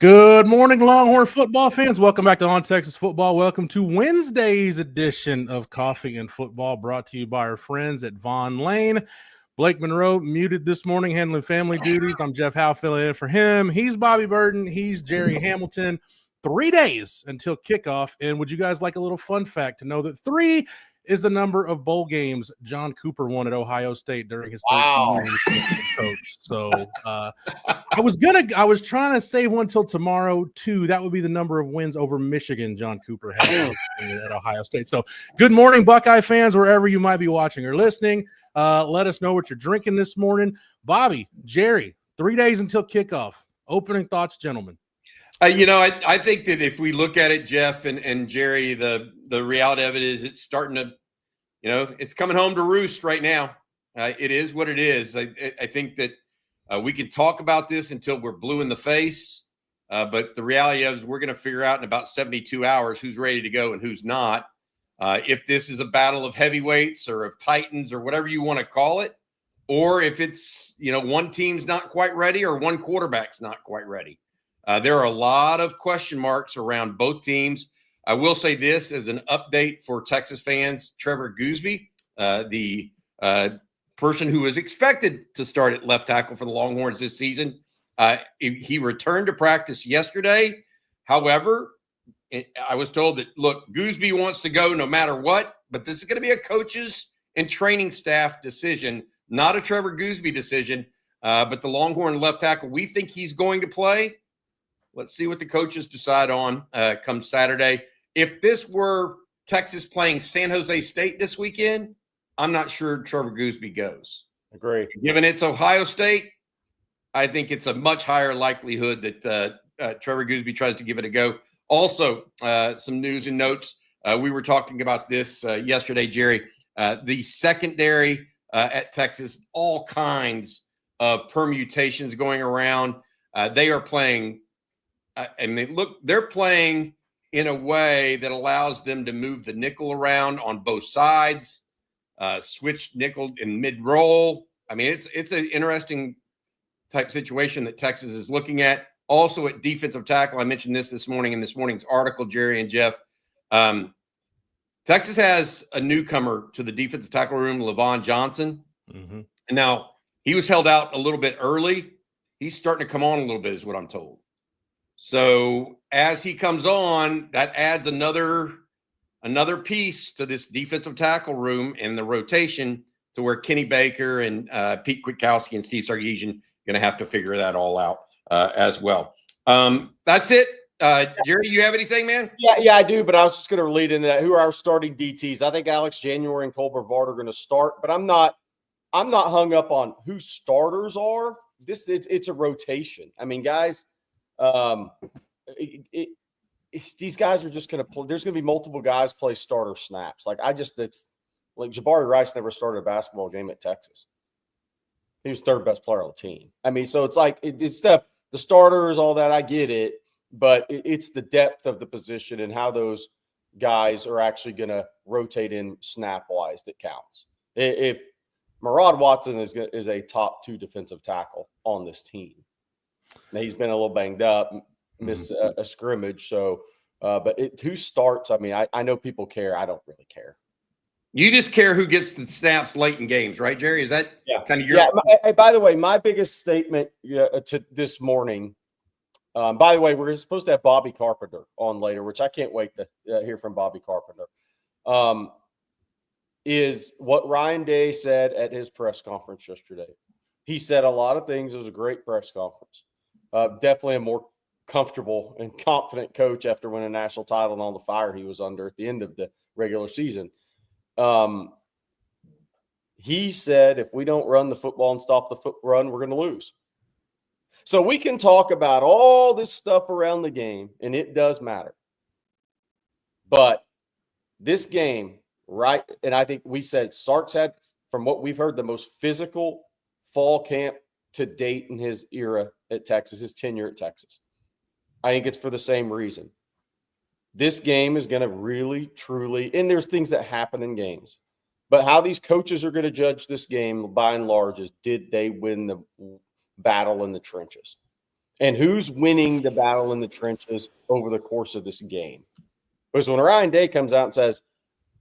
Good morning, Longhorn football fans. Welcome back to On Texas Football. Welcome to Wednesday's edition of Coffee and Football, brought to you by our friends at Vaughn Lane. Blake Monroe muted this morning, handling family duties. I'm Jeff Howe, filling in for him. He's Bobby Burton. He's Jerry Hamilton. 3 days until kickoff. And would you guys like a little fun fact to know that 3 is the number of bowl games John Cooper won at Ohio State during his 13 years as coach? So I was trying to save one till tomorrow too. That would be the number of wins over Michigan John Cooper had at Ohio State. So good morning, Buckeye fans, wherever you might be watching or listening. Let us know what you're drinking this morning. Bobby, Jerry, 3 days until kickoff. Opening thoughts, gentlemen. I think that if we look at it, Jeff and Jerry, the reality of it is it's starting to, it's coming home to roost right now. It is what it is. I think that we can talk about this until we're blue in the face. But the reality is we're going to figure out in about 72 hours who's ready to go and who's not. If this is a battle of heavyweights or of titans or whatever you want to call it, or if it's, one team's not quite ready or one quarterback's not quite ready. There are a lot of question marks around both teams. I will say this as an update for Texas fans. Trevor Goosby, the person who was expected to start at left tackle for the Longhorns this season, he returned to practice yesterday. However, I was told that, look, Goosby wants to go no matter what, but this is going to be a coaches and training staff decision, not a Trevor Goosby decision. But the Longhorn left tackle, we think he's going to play. Let's see what the coaches decide on come Saturday. If this were Texas playing San Jose State this weekend, I'm not sure Trevor Goosby goes. Agree. Given it's Ohio State, I think it's a much higher likelihood that Trevor Goosby tries to give it a go. Also, some news and notes. We were talking about this yesterday, Jerry. The secondary at Texas, all kinds of permutations going around. They are playing they're playing in a way that allows them to move the nickel around on both sides, switch nickel in mid-roll. I mean, it's an interesting type situation that Texas is looking at. Also at defensive tackle, I mentioned this morning in this morning's article, Jerry and Jeff. Texas has a newcomer to the defensive tackle room, Levon Johnson. Mm-hmm. And now he was held out a little bit early. He's starting to come on a little bit is what I'm told. So as he comes on, that adds another piece to this defensive tackle room and the rotation to where Kenny Baker and Pete Kwiatkowski and Steve Sarkisian going to have to figure that all out as well. That's it. Jerry, you have anything, man? Yeah, I do, but I was just going to lead into that. Who are our starting DTs? I think Alex January and Cole Brevard are going to start, but I'm not hung up on who starters are. It's a rotation. I mean, guys, these guys are just going to play. There's going to be multiple guys play starter snaps. It's like Jabari Rice never started a basketball game at Texas. He was third best player on the team. I mean, so it's like it's the starters, all that. I get it, but it's the depth of the position and how those guys are actually going to rotate in snap wise that counts. If Murad Watson is a top 2 defensive tackle on this team. Now, he's been a little banged up, missed a scrimmage. So, but who starts? I mean, I know people care. I don't really care. You just care who gets the snaps late in games, right, Jerry? Is that kind of your? Yeah. By the way, my biggest statement to this morning. By the way, we're supposed to have Bobby Carpenter on later, which I can't wait to hear from Bobby Carpenter. Is what Ryan Day said at his press conference yesterday. He said a lot of things. It was a great press conference. Definitely a more comfortable and confident coach after winning a national title and all the fire he was under at the end of the regular season. He said, if we don't run the football and stop the run, we're going to lose. So we can talk about all this stuff around the game, and it does matter. But this game, right, and I think we said Sark's had, from what we've heard, the most physical fall camp to date in his era at Texas, his tenure at Texas. I think it's for the same reason. This game is going to really, truly, and there's things that happen in games, but how these coaches are going to judge this game by and large is, did they win the battle in the trenches? and who's winning the battle in the trenches over the course of this game. Because when Ryan Day comes out and says,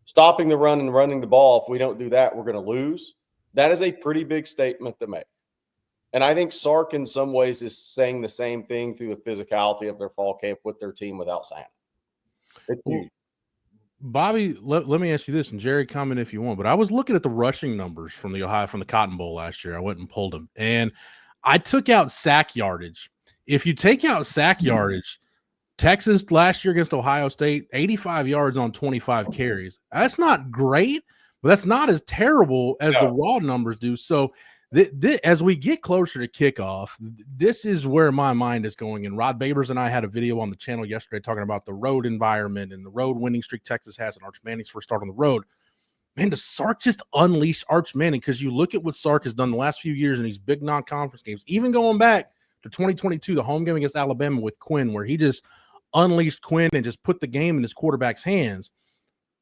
stopping the run and running the ball, if we don't do that, we're going to lose, that is a pretty big statement to make. And I think Sark in some ways is saying the same thing through the physicality of their fall camp with their team without saying it. It's huge. Bobby, let me ask you this, and Jerry, comment if you want, but I was looking at the rushing numbers from the Cotton Bowl last year. I went and pulled them, and I took out sack yardage. If you take out sack yardage, Texas last year against Ohio State, 85 yards on 25 carries. That's not great, but that's not as terrible as the raw numbers do. So as we get closer to kickoff, this is where my mind is going. And Rod Babers and I had a video on the channel yesterday talking about the road environment and the road winning streak Texas has, and Arch Manning's first start on the road. Man, does Sark just unleash Arch Manning? Because you look at what Sark has done the last few years in these big non-conference games, even going back to 2022, the home game against Alabama with Quinn, where he just unleashed Quinn and just put the game in his quarterback's hands.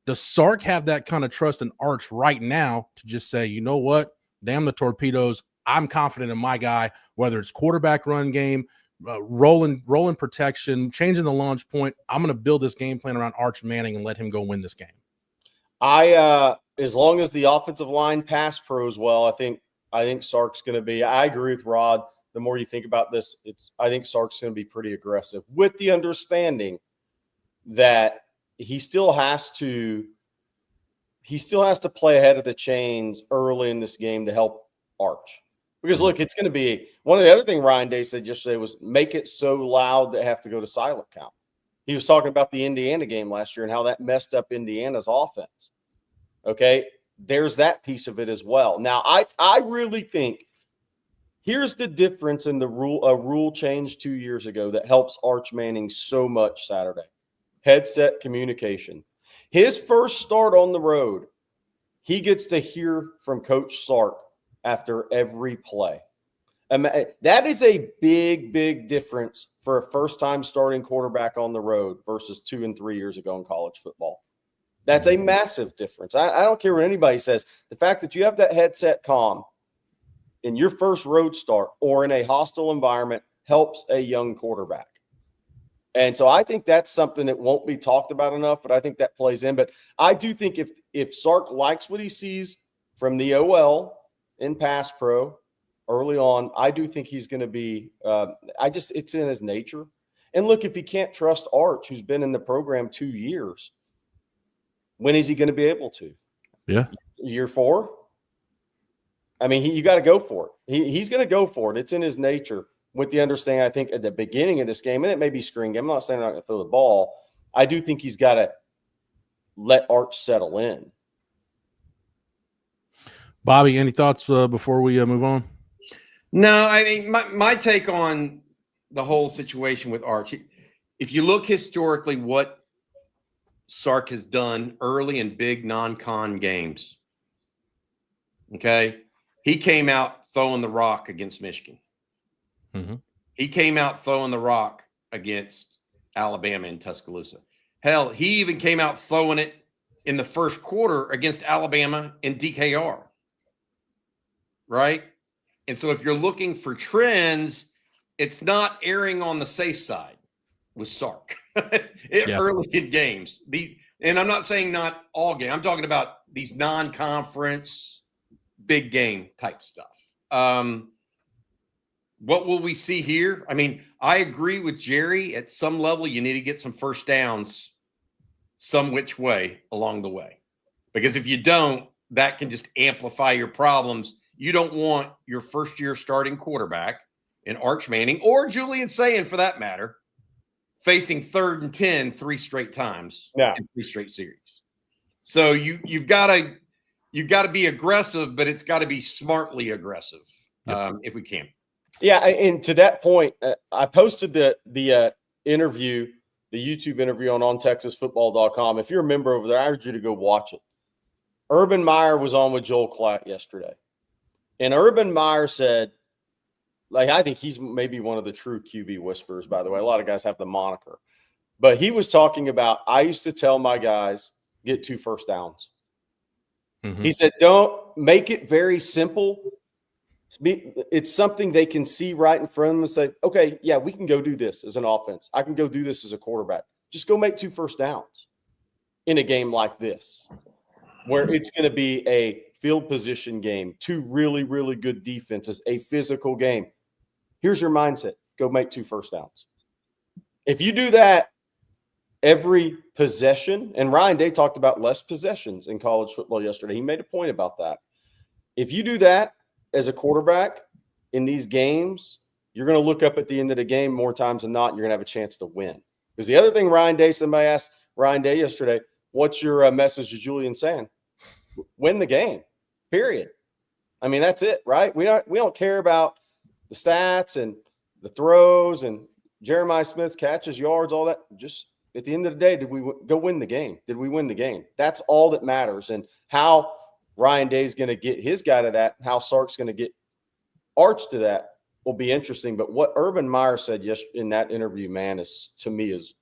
Does Sark have that kind of trust in Arch right now to just say, you know what? Damn the torpedoes. I'm confident in my guy, whether it's quarterback run game, rolling protection, changing the launch point. I'm going to build this game plan around Arch Manning and let him go win this game. As long as the offensive line pass pros well, I think Sark's going to be. I agree with Rod. The more you think about this, I think Sark's going to be pretty aggressive, with the understanding that he still has to play ahead of the chains early in this game to help Arch. Because look, it's going to be one of the other things Ryan Day said yesterday was make it so loud they have to go to silent count. He was talking about the Indiana game last year and how that messed up Indiana's offense. Okay, there's that piece of it as well. Now, I really think here's the difference in the rule change 2 years ago that helps Arch Manning so much Saturday. Headset communication. His first start on the road, he gets to hear from Coach Sark after every play. That is a big, big difference for a first-time starting quarterback on the road versus 2 and 3 years ago in college football. That's a massive difference. I don't care what anybody says. The fact that you have that headset comm in your first road start or in a hostile environment helps a young quarterback. And so I think that's something that won't be talked about enough, but I think that plays in. But I do think if Sark likes what he sees from the OL in pass pro early on, I do think he's going to be it's in his nature. And look, if he can't trust Arch, who's been in the program 2 years, when is he going to be able to? Yeah. Year 4? I mean, you got to go for it. He's going to go for it. It's in his nature, with the understanding, I think, at the beginning of this game, and it may be screen game. I'm not saying I'm not going to throw the ball. I do think he's got to let Arch settle in. Bobby, any thoughts before we move on? No, I mean, my take on the whole situation with Arch, if you look historically what Sark has done early in big non-con games, okay, he came out throwing the rock against Michigan. Mm-hmm. He came out throwing the rock against Alabama in Tuscaloosa. Hell, he even came out throwing it in the first quarter against Alabama in DKR. Right? And so if you're looking for trends, it's not erring on the safe side with Sark early in games. And I'm not saying not all game. I'm talking about these non-conference big game type stuff. What will we see here? I mean, I agree with Jerry. At some level, you need to get some first downs some which way along the way. Because if you don't, that can just amplify your problems. You don't want your first-year starting quarterback in Arch Manning or Julian Sayin, for that matter, facing 3rd and 10 3 straight times in 3 straight series. So you've got to be aggressive, but it's got to be smartly aggressive if we can. Yeah, and to that point, I posted the interview, the YouTube interview on OnTexasFootball.com. If you're a member over there, I urge you to go watch it. Urban Meyer was on with Joel Klatt yesterday. And Urban Meyer said, I think he's maybe one of the true QB whisperers, by the way. A lot of guys have the moniker. But he was talking about, I used to tell my guys, get 2 first downs. Mm-hmm. He said, don't make it very simple. It's something they can see right in front of them and say, okay, yeah, we can go do this as an offense. I can go do this as a quarterback. Just go make 2 first downs in a game like this, where it's going to be a field position game, 2 really, really good defenses, a physical game. Here's your mindset. Go make 2 first downs. If you do that every possession, and Ryan Day talked about less possessions in college football yesterday. He made a point about that. If you do that as a quarterback in these games, you're going to look up at the end of the game more times than not, and you're going to have a chance to win. Because the other thing Ryan Day, somebody asked Ryan Day yesterday, what's your message to Julian Sand? Win the game, period. I mean, that's it, right? We don't care about the stats and the throws and Jeremiah Smith's catches, yards, all that. Just at the end of the day, did we go win the game? Did we win the game? That's all that matters. And how Ryan Day's going to get his guy to that, how Sark's going to get Arch to that will be interesting. But what Urban Meyer said in that interview, man, is to me is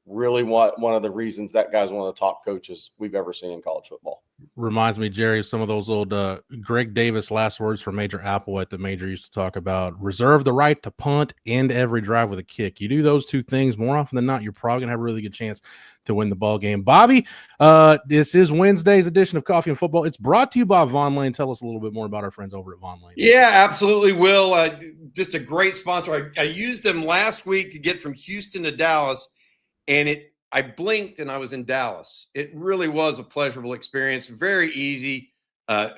really one of the reasons that guy's one of the top coaches we've ever seen in college football. Reminds me, Jerry, of some of those old Greg Davis last words from Major Applewhite that Major used to talk about. Reserve the right to punt, end every drive with a kick. You do those 2 things, more often than not, you're probably going to have a really good chance to win the ball game. Bobby, this is Wednesday's edition of Coffee and Football. It's brought to you by Von Lane. Tell us a little bit more about our friends over at Von Lane. Yeah, absolutely, Will. Just a great sponsor. I used them last week to get from Houston to Dallas, and I blinked and I was in Dallas. It really was a pleasurable experience. Very easy,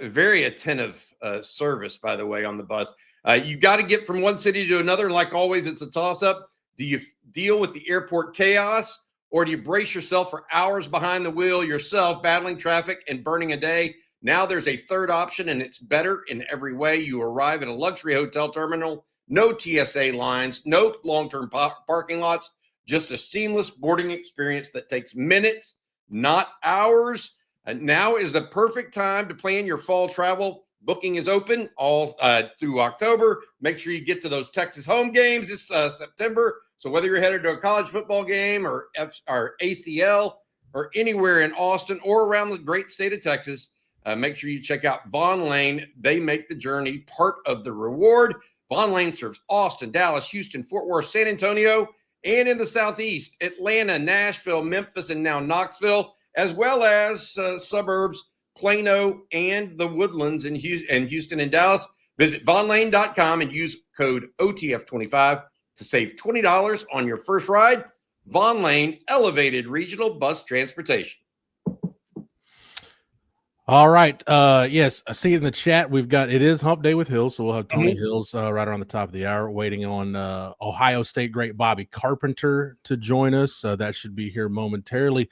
very attentive service, by the way, on the bus. You got to get from one city to another. Like always, it's a toss-up. Do you deal with the airport chaos, or do you brace yourself for hours behind the wheel yourself, battling traffic and burning a day? Now there's a third option, and it's better in every way. You arrive at a luxury hotel terminal, no TSA lines, no long-term parking lots, just a seamless boarding experience that takes minutes, not hours. Now is the perfect time to plan your fall travel. Booking is open all through October. Make sure you get to those Texas home games this September. So whether you're headed to a college football game or ACL or anywhere in Austin or around the great state of Texas, make sure you check out Von Lane. They make the journey part of the reward. Von Lane serves Austin, Dallas, Houston, Fort Worth, San Antonio, and in the Southeast, Atlanta, Nashville, Memphis, and now Knoxville, as well as suburbs, Plano, and the Woodlands in Houston and Dallas. Visit vonlane.com and use code OTF25 to save $20 on your first ride. Von Lane, elevated regional bus transportation. All right. Yes, I see in the chat it is Hump Day with Hills, so we'll have Tony Hills right around the top of the hour, waiting on Ohio State great Bobby Carpenter to join us. That should be here momentarily.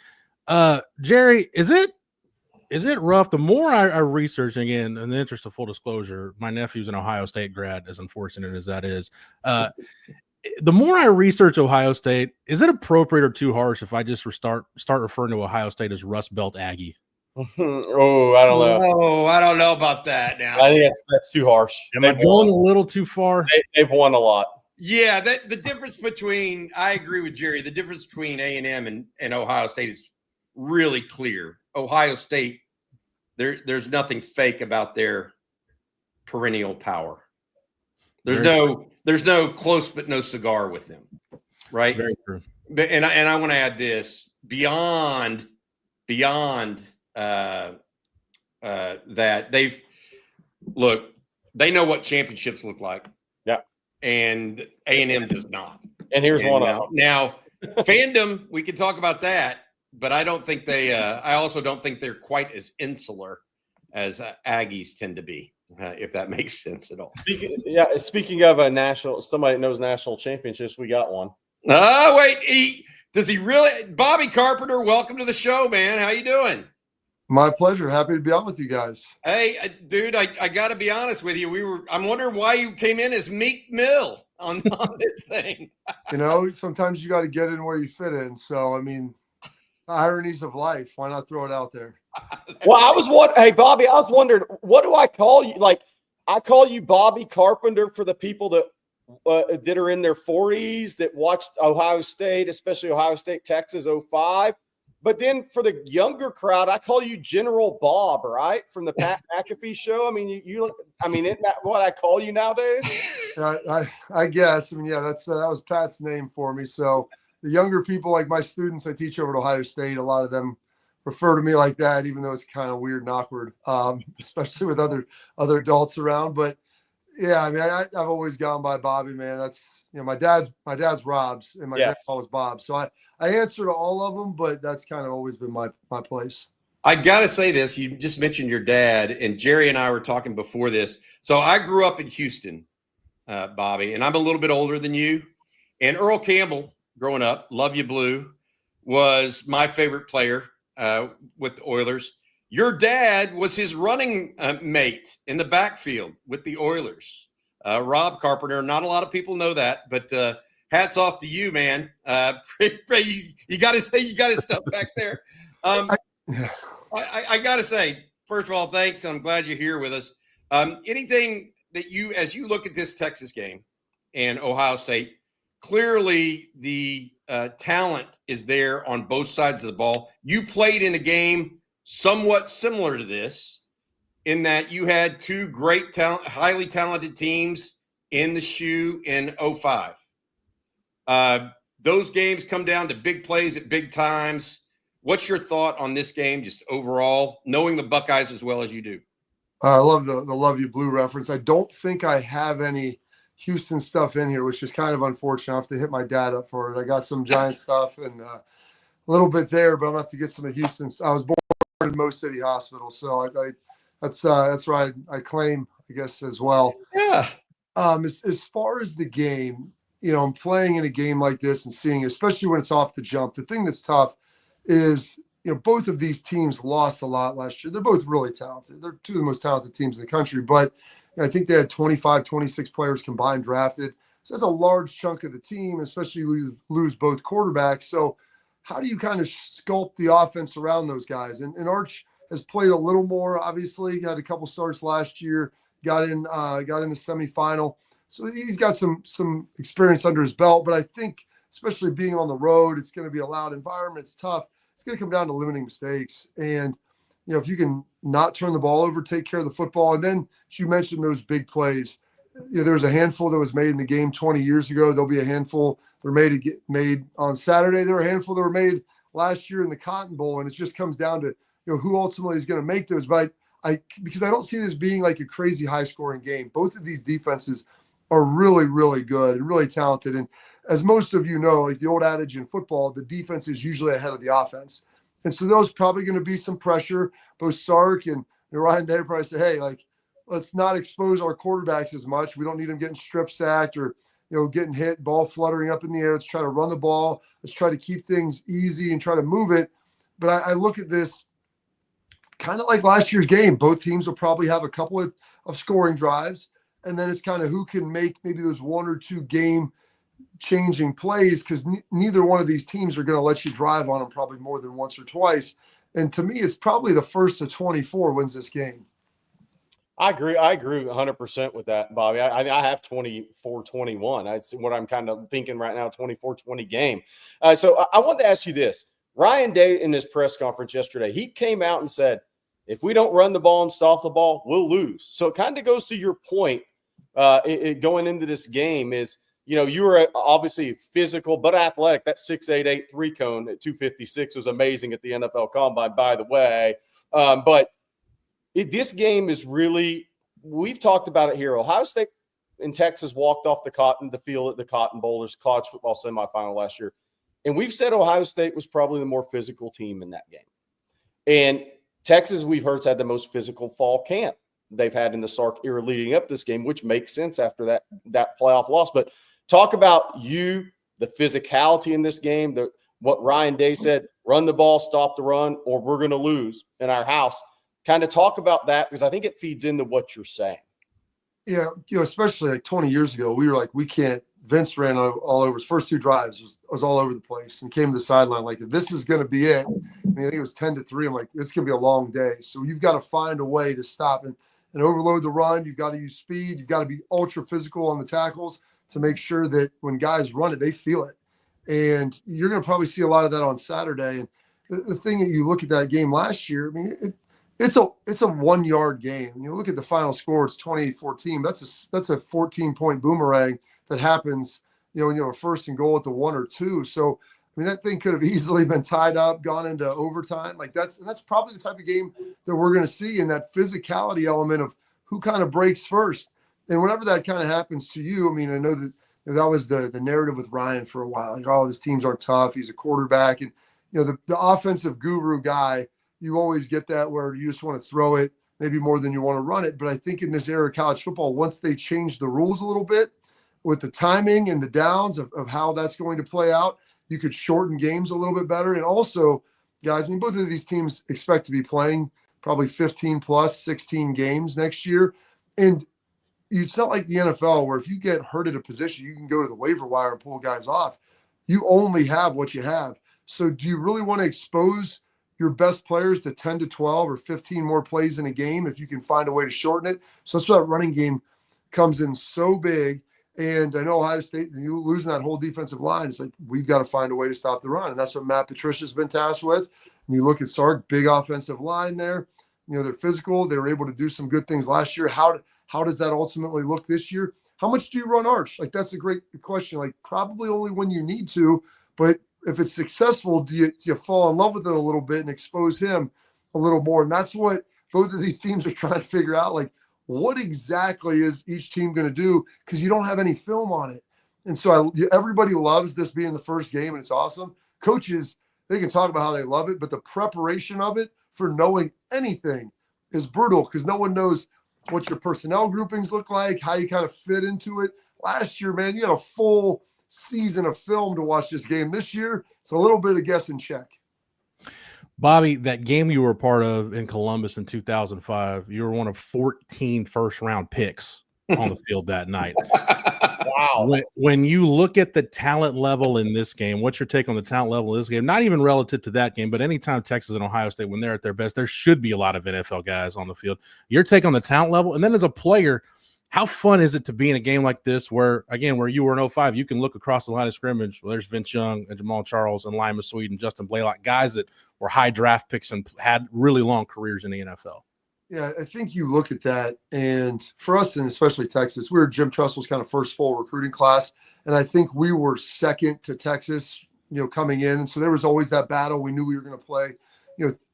Jerry, is it rough? The more I research, again, in the interest of full disclosure, my nephew's an Ohio State grad, as unfortunate as that is. The more I research Ohio State, is it appropriate or too harsh if I just start referring to Ohio State as Rust Belt Aggie? Oh, I don't know. Oh, I don't know about that now. I think that's too harsh. Am I going a little too far? They've won a lot. Yeah, the difference between, I agree with Jerry, the difference between A&M and Ohio State is really clear. Ohio State, there's nothing fake about their perennial power. There's no close but no cigar with them, right? Very true. And I want to add this beyond that they know what championships look like. Yeah. And A&M does not. And here's one out. Now, fandom, we can talk about that, but I don't think I also don't think they're quite as insular as Aggies tend to be, if that makes sense at all. Speaking of a national, somebody knows national championships, we got one. Oh, wait. Does he really? Bobby Carpenter, welcome to the show, man. How you doing? My pleasure. Happy to be on with you guys. Hey, dude, I got to be honest with you. I'm wondering why you came in as Meek Mill on this thing. Sometimes you got to get in where you fit in. So, I mean, the ironies of life. Why not throw it out there? Well, hey, Bobby, I was wondering, what do I call you? Like, I call you Bobby Carpenter for the people that are in their 40s that watched Ohio State, especially Ohio State, Texas 05. But then for the younger crowd, I call you General Bob, right? From the Pat McAfee show. I mean, isn't that what I call you nowadays? I guess. I mean, yeah, that was Pat's name for me. So the younger people, like my students I teach over at Ohio State, a lot of them refer to me like that, even though it's kind of weird and awkward, especially with other adults around. But yeah, I mean, I've always gone by Bobby, man. That's, my dad's Rob's and my grandpa was Bob. So I answer to all of them, but that's kind of always been my place. I got to say this. You just mentioned your dad, and Jerry and I were talking before this. So I grew up in Houston, Bobby, and I'm a little bit older than you. And Earl Campbell, growing up, Love You Blue, was my favorite player with the Oilers. Your dad was his running mate in the backfield with the Oilers, Rob Carpenter. Not a lot of people know that, but hats off to you, man. You got his stuff back there. I got to say, first of all, thanks. I'm glad you're here with us. Anything that as you look at this Texas game and Ohio State, clearly the talent is there on both sides of the ball. You played in a game somewhat similar to this in that you had two great highly talented teams in the shoe in 05. Those games come down to big plays at big times. What's your thought on this game, just overall, knowing the Buckeyes as well as you do? I love the Love You Blue reference. I don't think I have any Houston stuff in here, which is kind of unfortunate. I'll have to hit my dad up for it. I got some Giant stuff and a little bit there, but I'll have to get some of Houston. I was born in Mo City Hospital, so that's right. I claim, I guess, as well. Yeah. As far as the game, I'm playing in a game like this and seeing, especially when it's off the jump, the thing that's tough is, both of these teams lost a lot last year. They're both really talented. They're two of the most talented teams in the country, but I think they had 25, 26 players combined drafted. So that's a large chunk of the team, especially you lose both quarterbacks. So how do you kind of sculpt the offense around those guys? And Arch has played a little more, obviously. He had a couple starts last year, got in the semifinal. So he's got some experience under his belt. But I think, especially being on the road, it's going to be a loud environment. It's tough. It's going to come down to limiting mistakes. And, if you can not turn the ball over, take care of the football. And then, as you mentioned, those big plays, there was a handful that was made in the game 20 years ago. There'll be a handful that were made on Saturday. There were a handful that were made last year in the Cotton Bowl. And it just comes down to, who ultimately is going to make those. But because I don't see this being like a crazy high scoring game. Both of these defenses are really, really good and really talented. And as most of you know, like the old adage in football, the defense is usually ahead of the offense. And so there's probably going to be some pressure. Both Sark and Ryan Day probably say, hey, let's not expose our quarterbacks as much. We don't need them getting strip sacked or, getting hit, ball fluttering up in the air. Let's try to run the ball. Let's try to keep things easy and try to move it. But I look at this kind of like last year's game. Both teams will probably have a couple of scoring drives. And then it's kind of who can make maybe those one or two game changing plays, because neither one of these teams are going to let you drive on them probably more than once or twice. And to me, it's probably the first to 24 wins this game. I agree 100% with that, Bobby. I have 24-21. That's what I'm kind of thinking right now, 24-20 game. So I wanted to ask you this. Ryan Day in his press conference yesterday, he came out and said, if we don't run the ball and stop the ball, we'll lose. So it kind of goes to your point going into this game is, you were obviously physical but athletic. That 6'8" 3-cone at 256 was amazing at the NFL Combine, by the way. But this game is really, we've talked about it here. Ohio State and Texas walked off the field at the Cotton Bowl. There's college football semifinal last year. And we've said Ohio State was probably the more physical team in that game. And Texas, we've heard, has had the most physical fall camp they've had in the Sark era leading up this game, which makes sense after that playoff loss. But talk about the physicality in this game, what Ryan Day said, run the ball, stop the run, or we're going to lose in our house. Kind of talk about that, because I think it feeds into what you're saying. Yeah, especially like 20 years ago, we were like, we can't. Vince ran all over. His first two drives was all over the place and came to the sideline like, if this is going to be it. I think it was 10-3. I'm like, it's going to be a long day. So you've got to find a way to stop and overload the run. You've got to use speed. You've got to be ultra physical on the tackles to make sure that when guys run it, they feel it. And you're going to probably see a lot of that on Saturday. the thing that you look at that game last year, I mean, it's a 1 yard game. You look at the final score, it's 28-14. That's a 14-point boomerang that happens, first and goal at the 1 or 2. So, I mean, that thing could have easily been tied up, gone into overtime. Like that's probably the type of game that we're going to see, in that physicality element of who kind of breaks first. And whenever that kind of happens to you, I mean, I know that was the narrative with Ryan for a while. Like, oh, his teams aren't tough. He's a quarterback. And, the offensive guru guy, you always get that where you just want to throw it maybe more than you want to run it. But I think in this era of college football, once they change the rules a little bit with the timing and the downs of how that's going to play out, you could shorten games a little bit better. And also, guys, I mean, both of these teams expect to be playing probably 15 plus 16 games next year. And it's not like the NFL where if you get hurt at a position, you can go to the waiver wire and pull guys off. You only have what you have. So do you really want to expose your best players to 10 to 12 or 15 more plays in a game if you can find a way to shorten it? So that's why that running game comes in so big. And I know Ohio State, you losing that whole defensive line, it's like we've got to find a way to stop the run. And that's what Matt Patricia's been tasked with. And you look at Sark, big offensive line there. They're physical. They were able to do some good things last year. How does that ultimately look this year? How much do you run Arch? Like, that's a great question. Like, probably only when you need to. But if it's successful, do you fall in love with it a little bit and expose him a little more? And that's what both of these teams are trying to figure out. Like, what exactly is each team going to do? Because you don't have any film on it. And so everybody loves this being the first game, and it's awesome. Coaches, they can talk about how they love it, but the preparation of it for knowing anything is brutal because no one knows what your personnel groupings look like, how you kind of fit into it. Last year, man, you had a full season of film to watch this game. This year, it's a little bit of guess and check. Bobby, that game you were a part of in Columbus in 2005, you were one of 14 first-round picks on the field that night. Wow. When you look at the talent level in this game, what's your take on the talent level of this game? Not even relative to that game, but anytime Texas and Ohio State, when they're at their best, there should be a lot of NFL guys on the field. Your take on the talent level, and then as a player, how fun is it to be in a game like this where, again, where you were in 05, you can look across the line of scrimmage. Well, there's Vince Young and Jamal Charles and Lima Sweet and Justin Blaylock, guys that were high draft picks and had really long careers in the NFL. Yeah, I think you look at that, and for us, and especially Texas, we were Jim Tressell's kind of first full recruiting class, and I think we were second to Texas, coming in, and so there was always that battle. We knew we were going to play,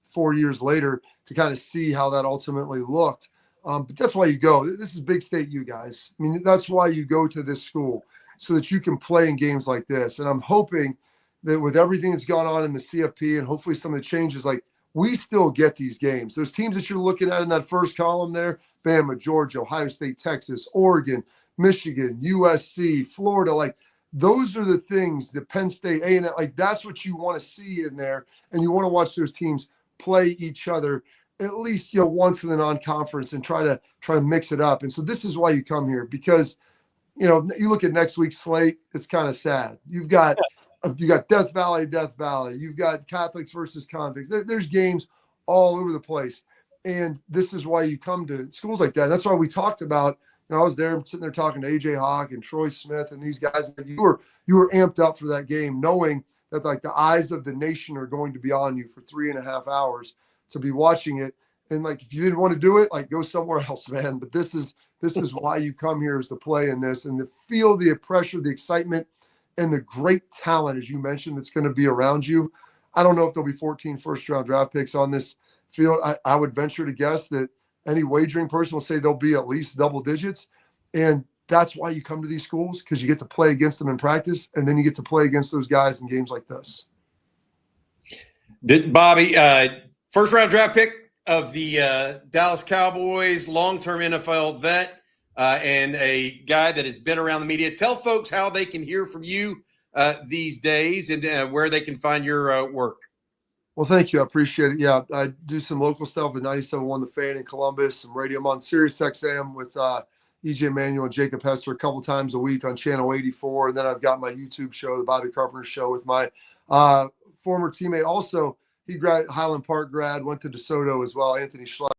4 years later to kind of see how that ultimately looked. But that's why you go. This is big state, you guys. I mean, that's why you go to this school, so that you can play in games like this. And I'm hoping that with everything that's gone on in the CFP and hopefully some of the changes, like, we still get these games. Those teams that you're looking at in that first column there, Bama, Georgia, Ohio State, Texas, Oregon, Michigan, USC, Florida, like, those are the things that Penn State, A&M, like, that's what you want to see in there. And you want to watch those teams play each other at least, once in the non-conference and try to mix it up. And so this is why you come here, because, you look at next week's slate, it's kind of sad. You got Death Valley. You've got Catholics versus convicts. There's games all over the place. And this is why you come to schools like that. And that's why we talked about, I was there sitting there talking to AJ Hawk and Troy Smith and these guys. You were amped up for that game, knowing that, like, the eyes of the nation are going to be on you for 3.5 hours to be watching it. And, like, if you didn't want to do it, like, go somewhere else, man. But this is why you come here, is to play in this and to feel the pressure, the excitement, and the great talent, as you mentioned, that's going to be around you. I don't know if there'll be 14 first-round draft picks on this field. I would venture to guess that any wagering person will say there'll be at least double digits. And that's why you come to these schools, because you get to play against them in practice, and then you get to play against those guys in games like this. Bobby, first-round draft pick of the Dallas Cowboys, long-term NFL vet, and a guy that has been around the media. Tell folks how they can hear from you these days and where they can find your work. Well, thank you. I appreciate it. Yeah, I do some local stuff with 97.1 The Fan in Columbus, some radio. I'm on Sirius XM with EJ Manuel and Jacob Hester a couple times a week on Channel 84. And then I've got my YouTube show, The Bobby Carpenter Show, with my former teammate. Also, he Highland Park grad, went to DeSoto as well, Anthony Schlegel,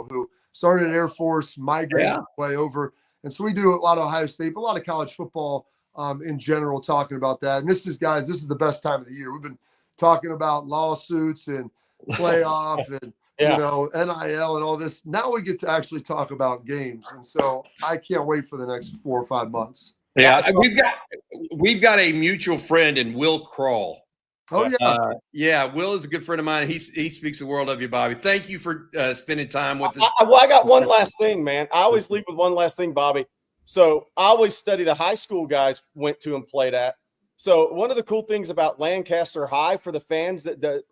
who started at Air Force, migrated way over. And so we do a lot of Ohio State, but a lot of college football in general, talking about that. And this is the best time of the year. We've been talking about lawsuits and playoff and Yeah. you know, NIL and all this. Now we get to actually talk about games, and so I can't wait for the next 4 or 5 months. Yeah, we've got a mutual friend in Will Crawl. Oh yeah, Yeah. Will is a good friend of mine. He speaks the world of you, Bobby. Thank you for spending time with us. I got one last thing, man. I always leave with one last thing, Bobby. So I always study the high school guys went to and played at. So one of the cool things about Lancaster High, for the fans that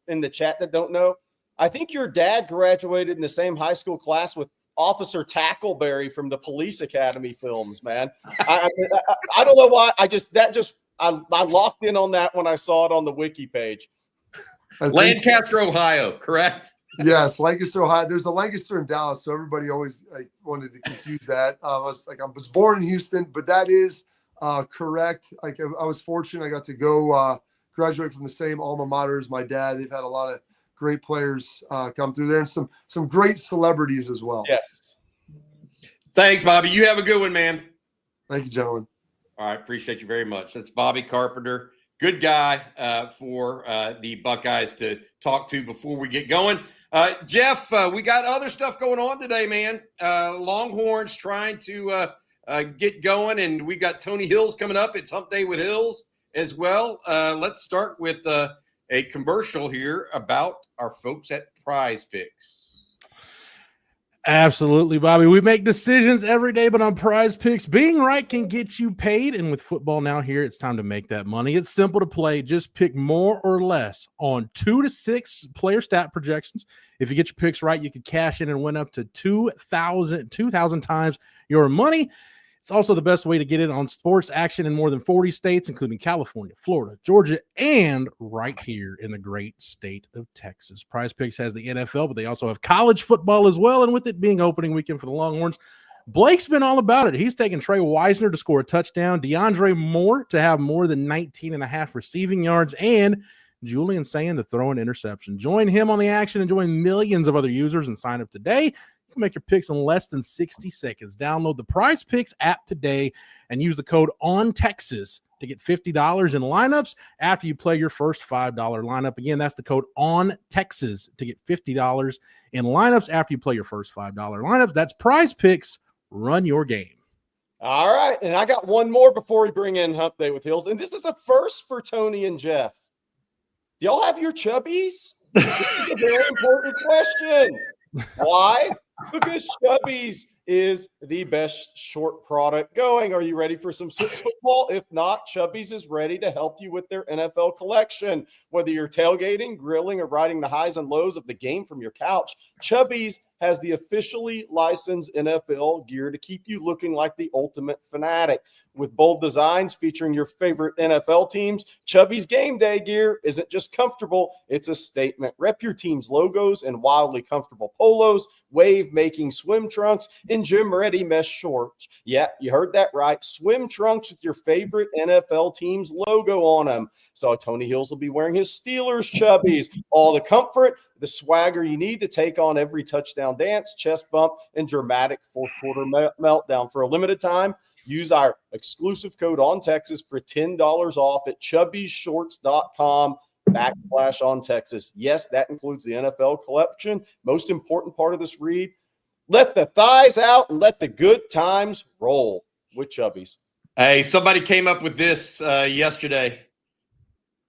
in the chat that don't know, I think your dad graduated in the same high school class with Officer Tackleberry from the Police Academy films, man. I don't know why. I locked in on that when I saw it on the wiki page. Lancaster, Ohio, correct? Yes, Lancaster, Ohio. There's a Lancaster in Dallas, so everybody always wanted to confuse that. I was born in Houston, but that is correct. Like I was fortunate; I got to go graduate from the same alma mater as my dad. They've had a lot of great players come through there, and some great celebrities as well. Yes. Thanks, Bobby. You have a good one, man. Thank you, gentlemen. All right, appreciate you very much. That's Bobby Carpenter. Good guy for the Buckeyes to talk to before we get going. Jeff, we got other stuff going on today, man. Longhorns trying to get going, and we got Tony Hills coming up. It's Hump Day with Hills as well. Let's start with a commercial here about our folks at Prize Picks. Absolutely, Bobby. We make decisions every day, but on Prize Picks, being right can get you paid. And with football now here, it's time to make that money. It's simple to play. Just pick more or less on 2 to 6 player stat projections. If you get your picks right, you could cash in and win up to 2,000 times your money. It's also the best way to get in on sports action in more than 40 states, including California, Florida, Georgia, and right here in the great state of Texas. Prize Picks has the NFL, but they also have college football as well. And with it being opening weekend for the Longhorns, Blake's been all about it. He's taken Trey Wisner to score a touchdown, DeAndre Moore to have more than 19.5 receiving yards, and Julian Sand to throw an interception. Join him on the action and join millions of other users and sign up today. Make your picks in less than 60 seconds. Download the Prize Picks app today and use the code ONTEXAS to get $50 in lineups after you play your first $5 lineup. Again, that's the code ONTEXAS to get $50 in lineups after you play your first $5 lineup. That's Prize Picks. Run your game. All right, and I got one more before we bring in Hump Day with Hills, and this is a first for Tony and Jeff. Do y'all have your chubbies? This is a very important question. Why? Because Chubbies is the best short product going. Are you ready for some football? If not, Chubbies is ready to help you with their NFL collection. Whether you're tailgating, grilling, or riding the highs and lows of the game from your couch, Chubbies has the officially licensed NFL gear to keep you looking like the ultimate fanatic. With bold designs featuring your favorite NFL teams, Chubbies game day gear isn't just comfortable, it's a statement. Rep your team's logos in wildly comfortable polos, wave-making swim trunks, and gym-ready mesh shorts. Yeah, you heard that right. Swim trunks with your favorite NFL team's logo on them. So Tony Hills will be wearing his Steelers Chubbies. All the comfort, the swagger you need to take on every touchdown dance, chest bump, and dramatic fourth quarter meltdown. For a limited time, use our exclusive code ONTEXAS for $10 off at chubbyshorts.com/ONTEXAS. Yes, that includes the NFL collection. Most important part of this read, let the thighs out and let the good times roll with Chubbies. Hey, somebody came up with this yesterday.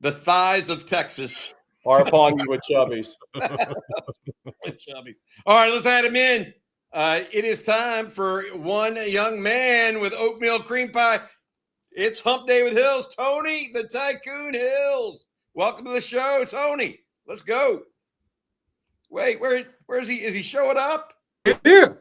The thighs of Texas are upon you with Chubbies. Chubbies. All right, let's add him in. It is time for one young man with oatmeal cream pie. It's Hump Day with Hills. Tony, the Tycoon Hills. Welcome to the show, Tony. Let's go. Wait, where is he? Is he showing up? Here.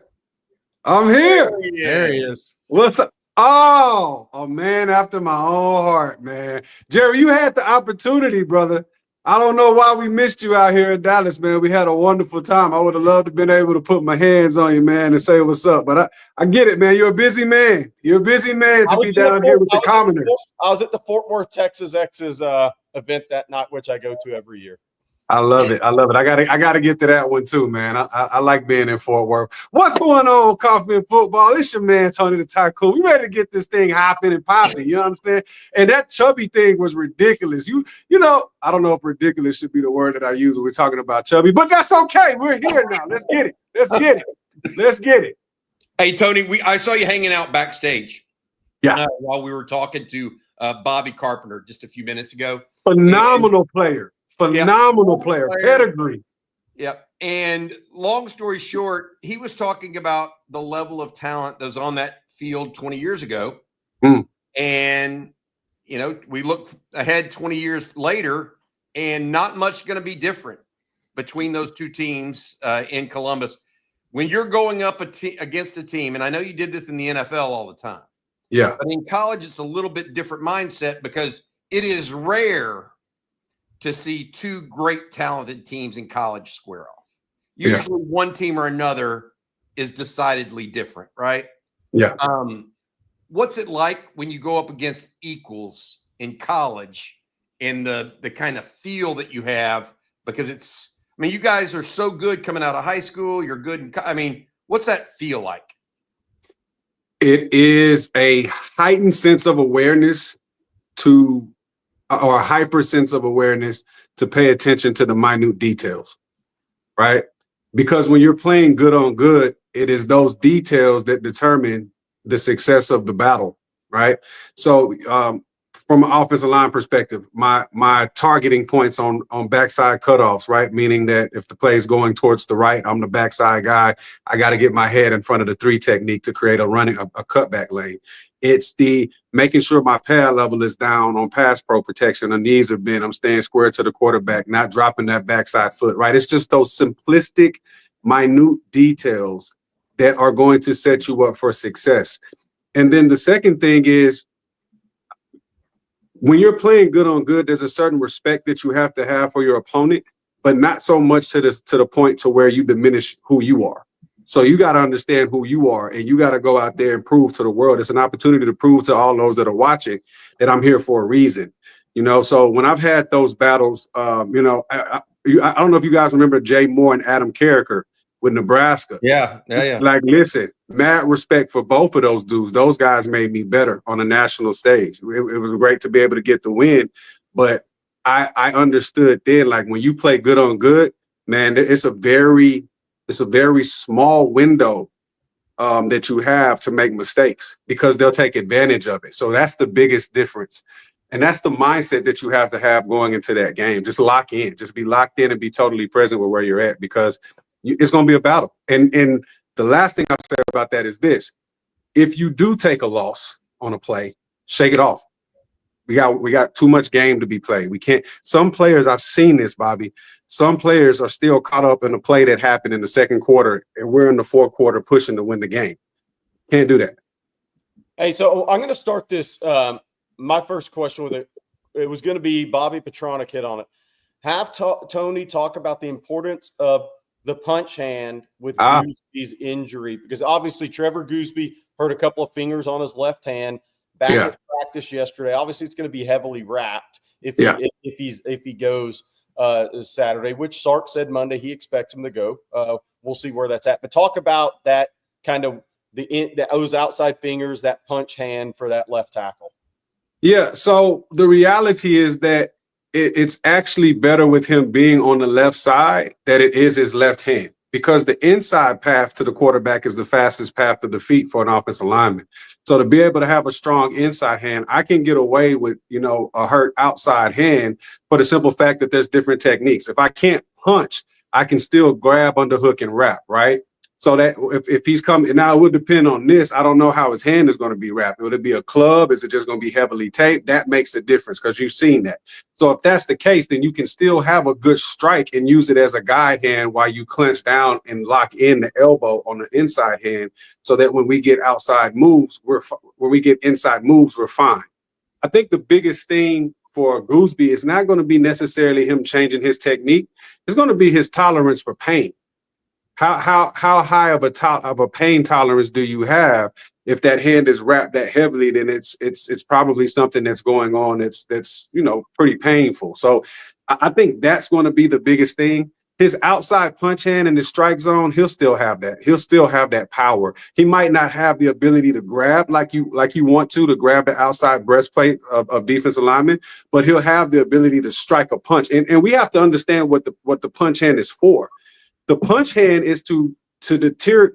I'm here. There he is. What's up? Oh, a man after my own heart, man. Jerry, you had the opportunity, brother. I don't know why we missed you out here in Dallas, man. We had a wonderful time. I would have loved to have been able to put my hands on you, man, and say what's up. But I get it, man. You're a busy man. You're a busy man to be down here with the commoners. I was at the Fort Worth, Texas X's event that night, which I go to every year. I love it. I love it. I gotta get to that one too, man. I like being in Fort Worth. What's going on, Coffee and Football? It's your man, Tony the Tycoon. We ready to get this thing hopping and popping. You know what I'm saying? And that chubby thing was ridiculous. You know, I don't know if ridiculous should be the word that I use when we're talking about chubby, but that's okay. We're here now. Let's get it. Let's get it. Let's get it. Hey, Tony, I saw you hanging out backstage. Yeah. While we were talking to Bobby Carpenter just a few minutes ago. Phenomenal player. Phenomenal player. Pedigree. Yep. And long story short, he was talking about the level of talent that was on that field 20 years ago. And, you know, we look ahead 20 years later, and not much going to be different between those two teams in Columbus. When you're going up against a team, and I know you did this in the NFL all the time. Yeah. But in college, it's a little bit different mindset because it is rare to see two great talented teams in college square off. Usually one team or another is decidedly different, right? Yeah. What's it like when you go up against equals in college and the kind of feel that you have? Because it's, I mean, you guys are so good coming out of high school. You're good. I mean, what's that feel like? It is a heightened sense of awareness or a hyper sense of awareness to pay attention to the minute details, right? Because when you're playing good on good, it is those details that determine the success of the battle, right? So from an offensive line perspective, my targeting points on backside cutoffs, right? Meaning that if the play is going towards the right, I'm the backside guy. I got to get my head in front of the 3 technique to create a cutback lane. It's the making sure my pad level is down on pass pro protection. The knees are bent. I'm staying square to the quarterback, not dropping that backside foot, right? It's just those simplistic, minute details that are going to set you up for success. And then the second thing is, when you're playing good on good, there's a certain respect that you have to have for your opponent, but not so much to the point to where you diminish who you are. So you got to understand who you are, and you got to go out there and prove to the world. It's an opportunity to prove to all those that are watching that I'm here for a reason. You know, so when I've had those battles, you know, I don't know if you guys remember Jay Moore and Adam Carricker with Nebraska. Yeah. Like, listen, mad respect for both of those dudes. Those guys made me better on a national stage. It was great to be able to get the win, but I understood then, like, when you play good on good, man, it's a very small window that you have to make mistakes because they'll take advantage of it. So that's the biggest difference. And that's the mindset that you have to have going into that game. Just lock in, just be locked in and be totally present with where you're at, because it's going to be a battle. And the last thing I'll say about that is this: if you do take a loss on a play, shake it off. We got too much game to be played. We can't. Some players, I've seen this, Bobby. Some players are still caught up in a play that happened in the second quarter, and we're in the fourth quarter pushing to win the game. Can't do that. Hey, so I'm going to start this. My first question with it was going to be Bobby Petronic hit on it. Have Tony talk about the importance of the punch hand with Goosby's injury, because obviously Trevor Goosby hurt a couple of fingers on his left hand back at practice yesterday. Obviously, it's going to be heavily wrapped if he goes Saturday, which Sark said Monday he expects him to go. We'll see where that's at. But talk about that kind of those outside fingers, that punch hand for that left tackle. Yeah. So the reality is that it's actually better with him being on the left side than it is his left hand, because the inside path to the quarterback is the fastest path to defeat for an offensive lineman. So to be able to have a strong inside hand, I can get away with, a hurt outside hand for the simple fact that there's different techniques. If I can't punch, I can still grab, underhook, and wrap, right? So that if he's coming, now it would depend on this. I don't know how his hand is going to be wrapped. Would it be a club? Is it just going to be heavily taped? That makes a difference because you've seen that. So if that's the case, then you can still have a good strike and use it as a guide hand while you clench down and lock in the elbow on the inside hand, so that when we get outside moves, we're fine. I think the biggest thing for Goosby is not going to be necessarily him changing his technique. It's going to be his tolerance for pain. How high of a pain tolerance do you have? If that hand is wrapped that heavily, then it's probably something that's going on that's pretty painful. So I think that's going to be the biggest thing. His outside punch hand in the strike zone, he'll still have that. He'll still have that power. He might not have the ability to grab like you want to grab the outside breastplate of defensive linemen, but he'll have the ability to strike a punch. And we have to understand what the punch hand is for. The punch hand is to detour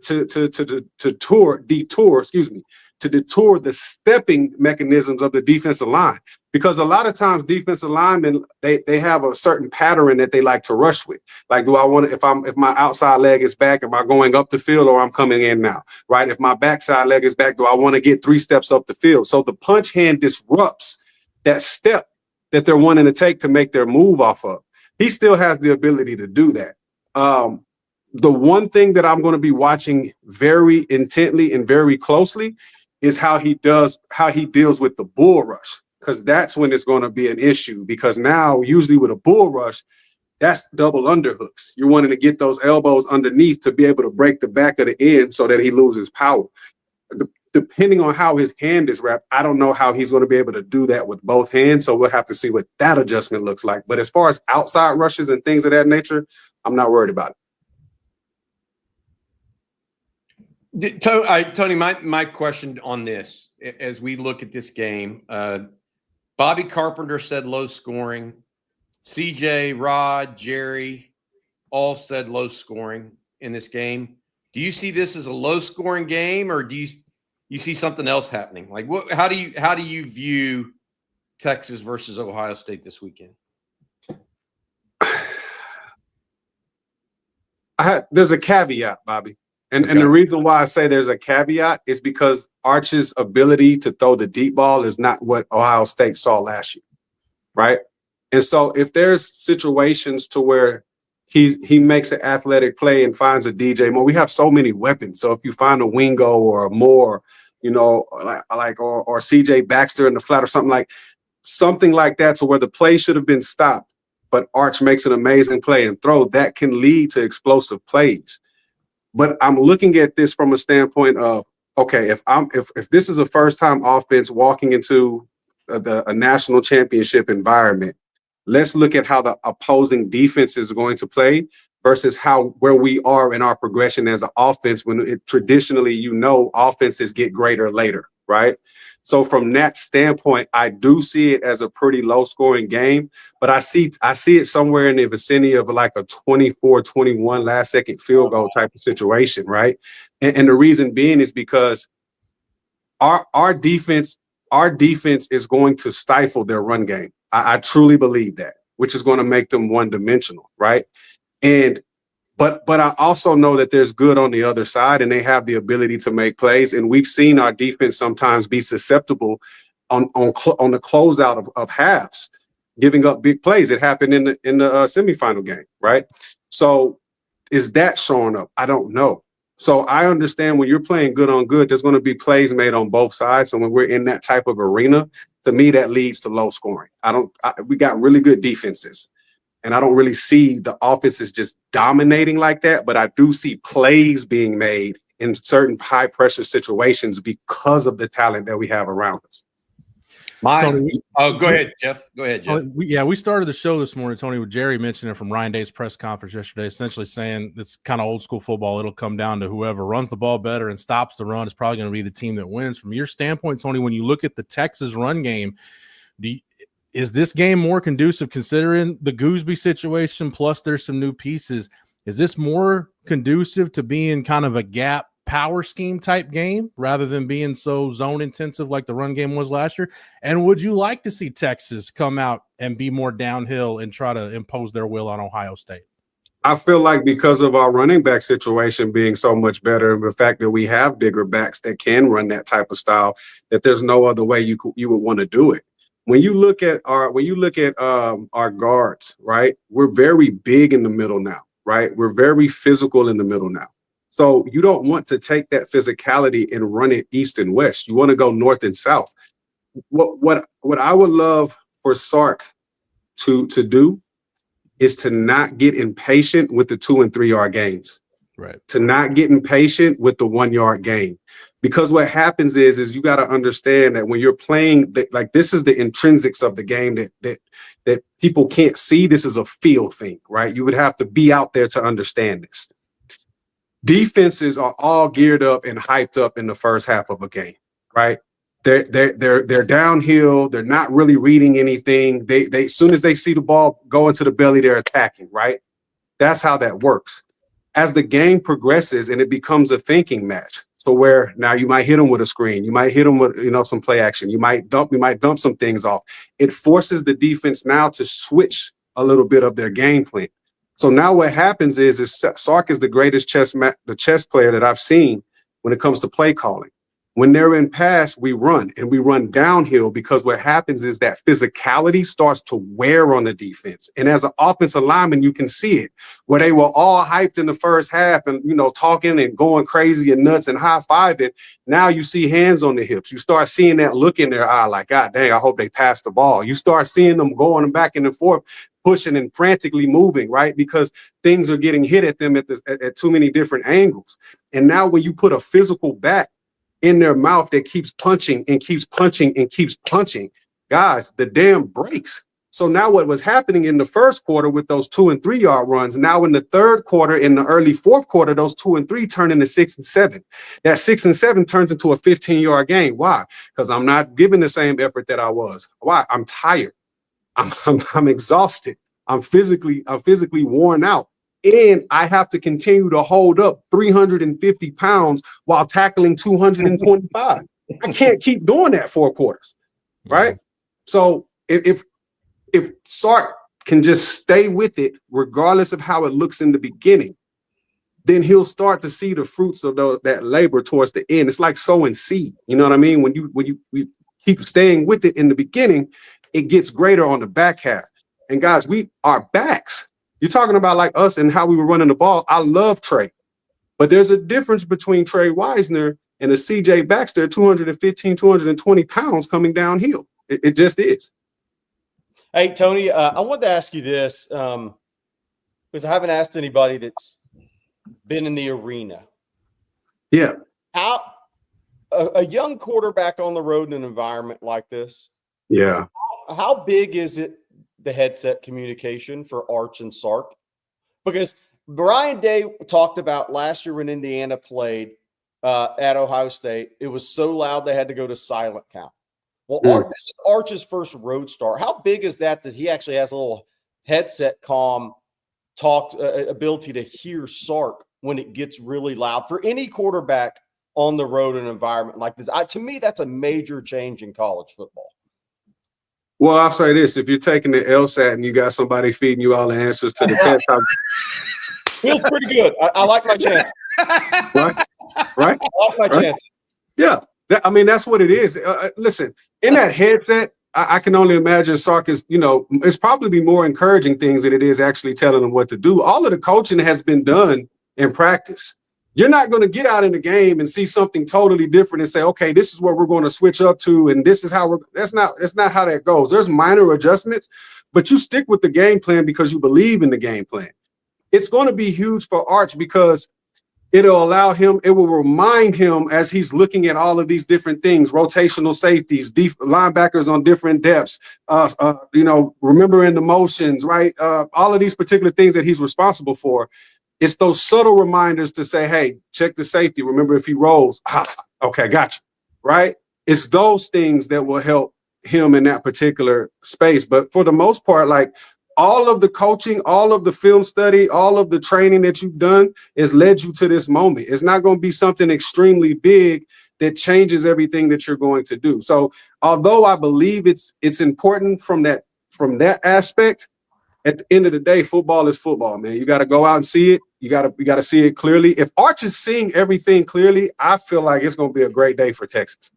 the stepping mechanisms of the defensive line. Because a lot of times defensive linemen, they have a certain pattern that they like to rush with. Like, do I want to, if my outside leg is back, am I going up the field or I'm coming in now, right? If my backside leg is back, do I want to get 3 steps up the field? So the punch hand disrupts that step that they're wanting to take to make their move off of. He still has the ability to do that. The one thing that I'm going to be watching very intently and very closely is how he deals with the bull rush, because that's when it's going to be an issue. Because now, usually with a bull rush, that's double underhooks. You're wanting to get those elbows underneath to be able to break the back of the end so that he loses power. Depending on how his hand is wrapped, I don't know how he's going to be able to do that with both hands. So we'll have to see what that adjustment looks like. But as far as outside rushes and things of that nature, I'm not worried about it. Tony, my question on this, as we look at this game, Bobby Carpenter said low scoring. CJ, Rod, Jerry all said low scoring in this game. Do you see this as a low scoring game, or do you see something else happening? Like, how do you view Texas versus Ohio State this weekend? There's a caveat, Bobby. And the reason why I say there's a caveat is because Arch's ability to throw the deep ball is not what Ohio State saw last year, right? And so if there's situations to where he makes an athletic play and finds a DJ Moore, we have so many weapons. So if you find a Wingo or a Moore, you know, or CJ Baxter in the flat or something like that, to where the play should have been stopped, but Arch makes an amazing play and throw, that can lead to explosive plays. But I'm looking at this from a standpoint of, okay, if this is a first-time offense walking into a national championship environment, let's look at how the opposing defense is going to play versus where we are in our progression as an offense. When traditionally, offenses get greater later, right? So from that standpoint, I do see it as a pretty low-scoring game, but I see it somewhere in the vicinity of like a 24-21 last-second field goal type of situation, right? And the reason being is because our defense is going to stifle their run game. I truly believe that, which is going to make them one-dimensional, right? But I also know that there's good on the other side, and they have the ability to make plays. And we've seen our defense sometimes be susceptible on the closeout of halves, giving up big plays. It happened in the semifinal game, right? So is that showing up? I don't know. So I understand when you're playing good on good, there's going to be plays made on both sides. So when we're in that type of arena, to me, that leads to low scoring. We got really good defenses. And I don't really see the offenses just dominating like that, but I do see plays being made in certain high pressure situations because of the talent that we have around us. Go ahead, Jeff. Go ahead, Jeff. We started the show this morning, Tony, with Jerry mentioning it from Ryan Day's press conference yesterday, essentially saying it's kind of old school football. It'll come down to whoever runs the ball better and stops the run is probably going to be the team that wins. From your standpoint, Tony, when you look at the Texas run game, is this game more conducive, considering the Gooseby situation, plus there's some new pieces? Is this more conducive to being kind of a gap power scheme type game rather than being so zone intensive like the run game was last year? And would you like to see Texas come out and be more downhill and try to impose their will on Ohio State? I feel like because of our running back situation being so much better, and the fact that we have bigger backs that can run that type of style, that there's no other way you would want to do it. When you look at our guards, right, we're very big in the middle now, right? We're very physical in the middle now. So you don't want to take that physicality and run it east and west. You want to go north and south. What I would love for Sark to do is to not get impatient with the 2 and 3 yard gains. Right. To not get impatient with the 1 yard gain. Because what happens is you got to understand that when you're playing, like this is the intrinsics of the game that people can't see. This is a feel thing, right? You would have to be out there to understand this. Defenses are all geared up and hyped up in the first half of a game, right? They're downhill. They're not really reading anything. They as soon as they see the ball go into the belly, they're attacking, right? That's how that works. As the game progresses and it becomes a thinking match, so where now you might hit them with a screen, you might hit them with some play action, you might dump some things off. It forces the defense now to switch a little bit of their game plan. So now what happens is Sark is the greatest chess player that I've seen when it comes to play calling. When they're in pass, we run and we run downhill because what happens is that physicality starts to wear on the defense. And as an offensive lineman, you can see it where they were all hyped in the first half and, talking and going crazy and nuts and high-fiving. Now you see hands on the hips. You start seeing that look in their eye like, God dang, I hope they pass the ball. You start seeing them going back and forth, pushing and frantically moving, right? Because things are getting hit at them at too many different angles. And now when you put a physical back in their mouth that keeps punching and keeps punching and keeps punching, guys, the dam breaks. So now what was happening in the first quarter with those 2 and 3 yard runs, now in the third quarter, in the early fourth quarter, those 2 and 3 turn into 6 and 7. That 6 and 7 turns into a 15-yard game. Why? Because I'm not giving the same effort that I was. Why? I'm tired. I'm exhausted. I'm physically worn out. And I have to continue to hold up 350 pounds while tackling 225. I can't keep doing that 4 quarters, right? So if Sark can just stay with it, regardless of how it looks in the beginning, then he'll start to see the fruits of that labor towards the end. It's like sowing seed. You know what I mean? When you keep staying with it in the beginning, it gets greater on the back half. And guys, our backs. You're talking about like us and how we were running the ball. I love Trey, but there's a difference between Trey Wisner and a CJ Baxter, 215, 220 pounds coming downhill. It just is. Hey, Tony, I wanted to ask you this because I haven't asked anybody that's been in the arena. Yeah. How a young quarterback on the road in an environment like this? Yeah. How big is it, the headset communication for Arch and Sark? Because Brian Day talked about last year when Indiana played at Ohio State, it was so loud they had to go to silent count. Well, this is Arch's first road start. How big is that he actually has a little headset comm talk ability to hear Sark when it gets really loud for any quarterback on the road in an environment like this? To me, that's a major change in college football. Well, I'll say this. If you're taking the LSAT and you got somebody feeding you all the answers to the test, feels pretty good. I like my chances. Right? I like my chances. Yeah. That's what it is. Listen, in that headset, I can only imagine Sark is, it's probably more encouraging things than it is actually telling them what to do. All of the coaching has been done in practice. You're not going to get out in the game and see something totally different and say, okay, this is what we're going to switch up to. And this is how that's not how that goes. There's minor adjustments, but you stick with the game plan because you believe in the game plan. It's going to be huge for Arch because it will remind him as he's looking at all of these different things, rotational safeties, linebackers on different depths, remembering the motions, right? All of these particular things that he's responsible for. It's those subtle reminders to say, hey, check the safety. Remember if he rolls, okay, got you, right? It's those things that will help him in that particular space. But for the most part, like all of the coaching, all of the film study, all of the training that you've done has led you to this moment. It's not going to be something extremely big that changes everything that you're going to do. So although I believe it's important from that aspect, at the end of the day, football is football, man. You got to go out and see it. You got to see it clearly. If Arch is seeing everything clearly, I feel like it's going to be a great day for Texas.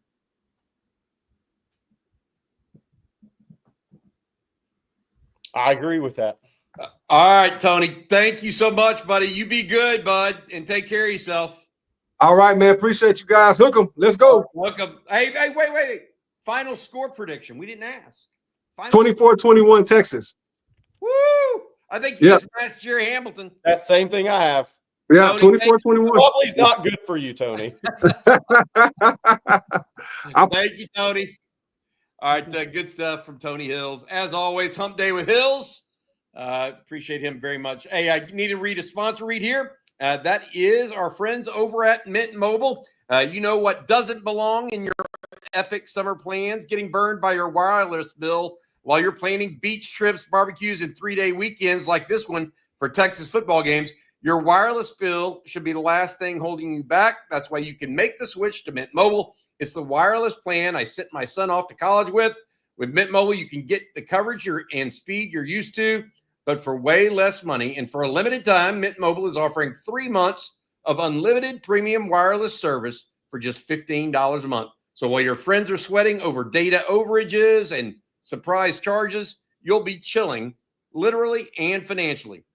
I agree with that. All right, Tony. Thank you so much, buddy. You be good, bud, and take care of yourself. All right, man. Appreciate you guys. Hook 'em. Let's go. Hook 'em. Hey, wait. Final score prediction. We didn't ask. 24-21 Texas. Woo! I think you just matched Jerry Hamilton. That's the same thing I have. Yeah, Tony, 24-21. Probably not good for you, Tony. Thank you, Tony. All right, good stuff from Tony Hills. As always, Hump Day with Hills. Appreciate him very much. Hey, I need to read a sponsor read here. That is our friends over at Mint Mobile. You know what doesn't belong in your epic summer plans? Getting burned by your wireless bill while you're planning beach trips, barbecues, and 3-day weekends like this one for Texas football games. Your wireless bill should be the last thing holding you back. That's why you can make the switch to Mint Mobile. It's the wireless plan I sent my son off to college with. With Mint Mobile, you can get the coverage and speed you're used to, but for way less money. And for a limited time, Mint Mobile is offering 3 months of unlimited premium wireless service for just $15 a month. So while your friends are sweating over data overages and surprise charges, you'll be chilling literally and financially.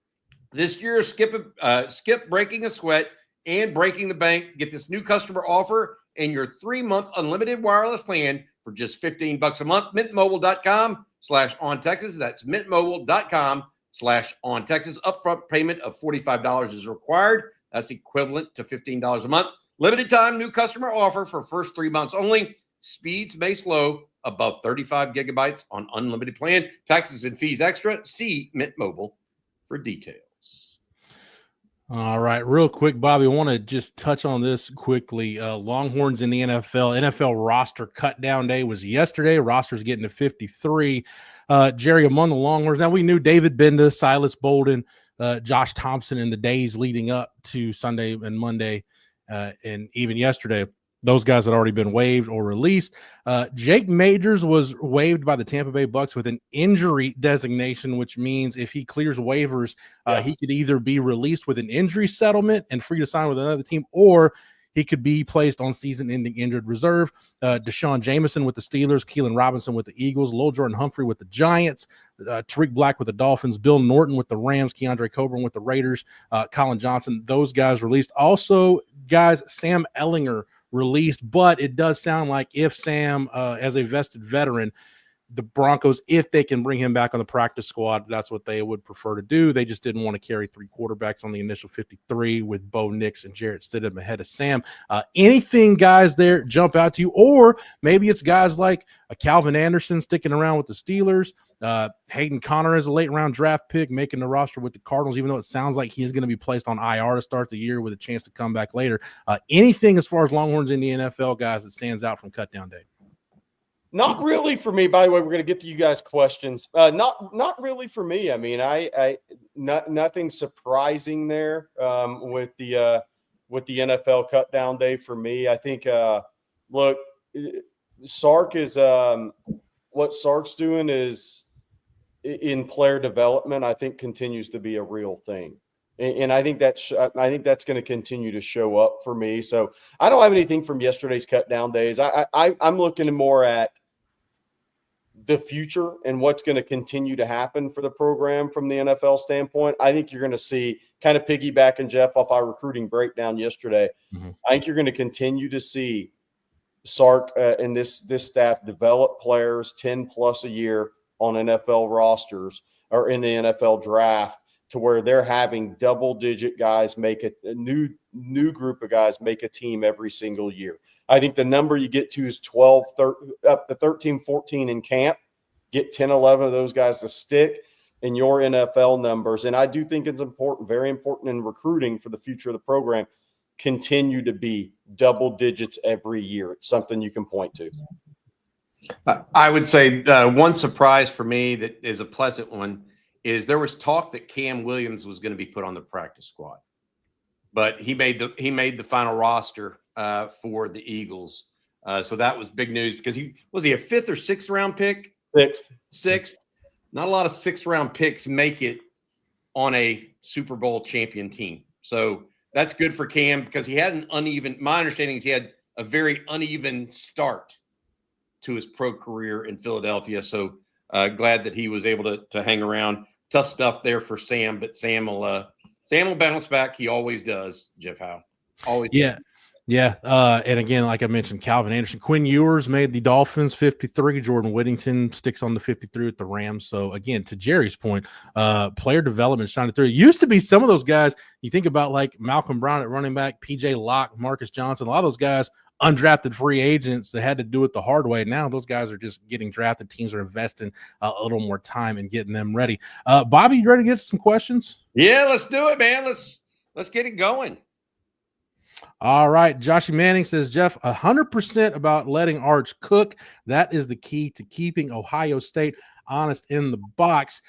This year, skip breaking a sweat and breaking the bank. Get this new customer offer and your 3-month unlimited wireless plan for just $15 a month. MintMobile.com/OnTexas. That's MintMobile.com/OnTexas. Upfront payment of $45 is required. That's equivalent to $15 a month. Limited time new customer offer for first 3 months only. Speeds may slow above 35 gigabytes on unlimited plan. Taxes and fees extra. See Mint Mobile for details. All right, real quick, Bobby, I want to just touch on this quickly. Longhorns in the NFL roster cut down day was yesterday. Roster's getting to 53. Jerry, among the Longhorns, now we knew David Benda, Silas Bolden, Josh Thompson in the days leading up to Sunday and Monday, and even yesterday. Those guys had already been waived or released. Jake Majors was waived by the Tampa Bay Bucks with an injury designation, which means if he clears waivers, he could either be released with an injury settlement and free to sign with another team, or he could be placed on season-ending injured reserve. Deshaun Jameson with the Steelers, Keelan Robinson with the Eagles, Lil Jordan Humphrey with the Giants, Tariq Black with the Dolphins, Bill Norton with the Rams, Keandre Coburn with the Raiders, Colin Johnson, those guys released. Also, guys, Sam Ellinger released, but it does sound like if Sam, as a vested veteran, the Broncos, if they can bring him back on the practice squad, that's what they would prefer to do. They just didn't want to carry 3 quarterbacks on the initial 53 with Bo Nix and Jarrett Stidham ahead of Sam. Anything, guys, there jump out to you? Or maybe it's guys like Calvin Anderson sticking around with the Steelers, Hayden Connor as a late-round draft pick making the roster with the Cardinals, even though it sounds like he's going to be placed on IR to start the year with a chance to come back later. Anything as far as Longhorns in the NFL, guys, that stands out from cutdown day? Not really for me. By the way, we're going to get to you guys' questions. Not really for me. I mean, nothing surprising there with the NFL cut down day for me. I think look, Sark is what Sark's doing is in player development. I think continues to be a real thing. And I think that's going to continue to show up for me. So I don't have anything from yesterday's cut down days. I'm looking more at the future and what's going to continue to happen for the program from the NFL standpoint. I think you're going to see, kind of piggybacking, Jeff, off our recruiting breakdown yesterday. Mm-hmm. I think you're going to continue to see Sark and this staff develop players 10 plus a year on NFL rosters or in the NFL draft, to where they're having double-digit guys make a new group of guys make a team every single year. I think the number you get to is 12, up to 13, 14 in camp. Get 10, 11 of those guys to stick in your NFL numbers. And I do think it's important, very important in recruiting for the future of the program, continue to be double digits every year. It's something you can point to. I would say one surprise for me that is a pleasant one is there was talk that Cam Williams was going to be put on the practice squad, but he made the final roster for the Eagles. So that was big news because he was a 5th or 6th round pick? Sixth. Not a lot of 6th round picks make it on a Super Bowl champion team. So that's good for Cam because he had my understanding is he had a very uneven start to his pro career in Philadelphia. So glad that he was able to hang around. Tough stuff there for Sam, but Sam will bounce back. He always does, Jeff Howe. Always. Yeah. Does. Yeah, and again, like I mentioned, Calvin Anderson, Quinn Ewers made the Dolphins 53. Jordan Whittington sticks on the 53 with the Rams. So again, to Jerry's point, player development shining through. It used to be some of those guys. You think about like Malcolm Brown at running back, PJ Locke, Marcus Johnson. A lot of those guys, undrafted free agents that had to do it the hard way. Now those guys are just getting drafted. Teams are investing a little more time in getting them ready. Bobby, you ready to get some questions? Yeah, let's do it, man. Let's get it going. All right. Joshy Manning says, Jeff, 100% about letting Arch cook. That is the key to keeping Ohio State honest in the box.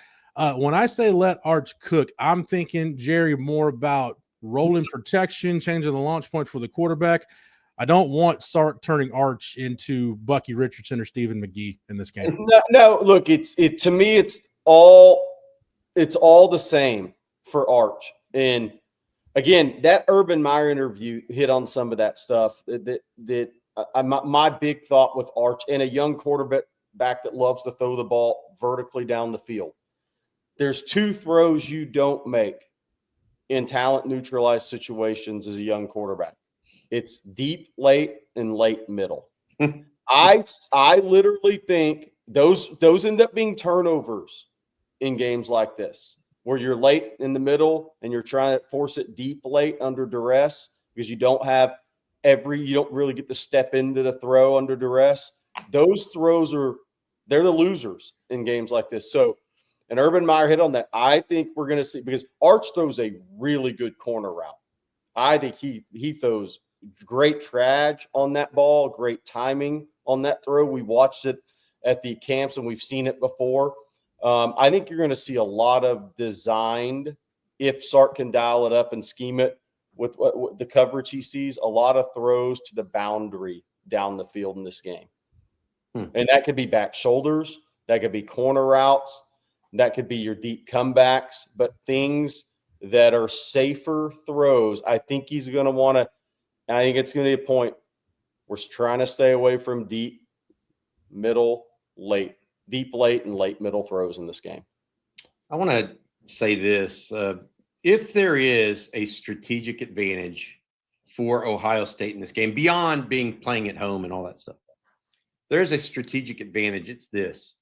When I say let Arch cook, I'm thinking, Jerry, more about rolling protection, changing the launch point for the quarterback. I don't want Sark turning Arch into Bucky Richardson or Stephen McGee in this game. No, look, to me, it's all the same for Arch. And again, that Urban Meyer interview hit on some of that stuff. My big thought with Arch and a young quarterback that loves to throw the ball vertically down the field. There's two throws you don't make in talent neutralized situations as a young quarterback. It's deep late and late middle. I literally think those end up being turnovers in games like this, where you're late in the middle and you're trying to force it deep late under duress because you don't really get to step into the throw under duress. Those throws they're the losers in games like this. So, and Urban Meyer hit on that. I think we're going to see, because Arch throws a really good corner route. I think he throws great traj on that ball, great timing on that throw. We watched it at the camps and we've seen it before. I think you're going to see a lot of designed, if Sark can dial it up and scheme it with the coverage he sees, a lot of throws to the boundary down the field in this game. And that could be back shoulders. That could be corner routes. That could be your deep comebacks. But things that are safer throws, I think he's going to want to – I think it's going to be a point. We're trying to stay away from deep, middle, late. Deep late and late middle throws in this game. I want to say this. If there is a strategic advantage for Ohio State in this game, beyond playing at home and all that stuff, there's a strategic advantage. It's this.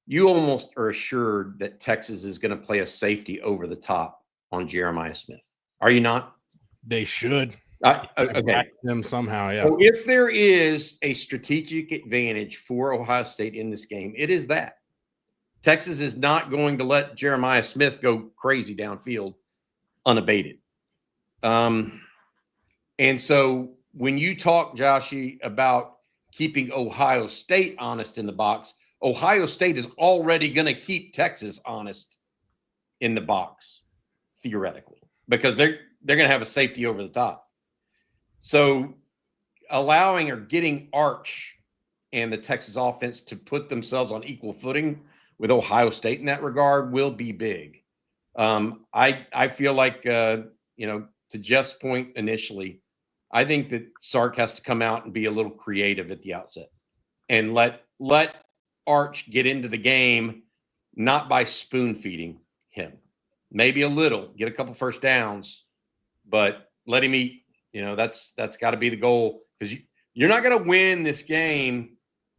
You almost are assured that Texas is going to play a safety over the top on Jeremiah Smith. Are you not? They should. Okay. Back them somehow, yeah. So if there is a strategic advantage for Ohio State in this game, it is that Texas is not going to let Jeremiah Smith go crazy downfield unabated. And so when you talk, Joshy, about keeping Ohio State honest in the box, Ohio State is already going to keep Texas honest in the box, theoretically, because they're going to have a safety over the top. So allowing or getting Arch and the Texas offense to put themselves on equal footing with Ohio State in that regard will be big. I feel like, to Jeff's point initially, I think that Sark has to come out and be a little creative at the outset and let Arch get into the game, not by spoon feeding him. Maybe a little, get a couple first downs, but let him eat. That's got to be the goal, because you're not going to win this game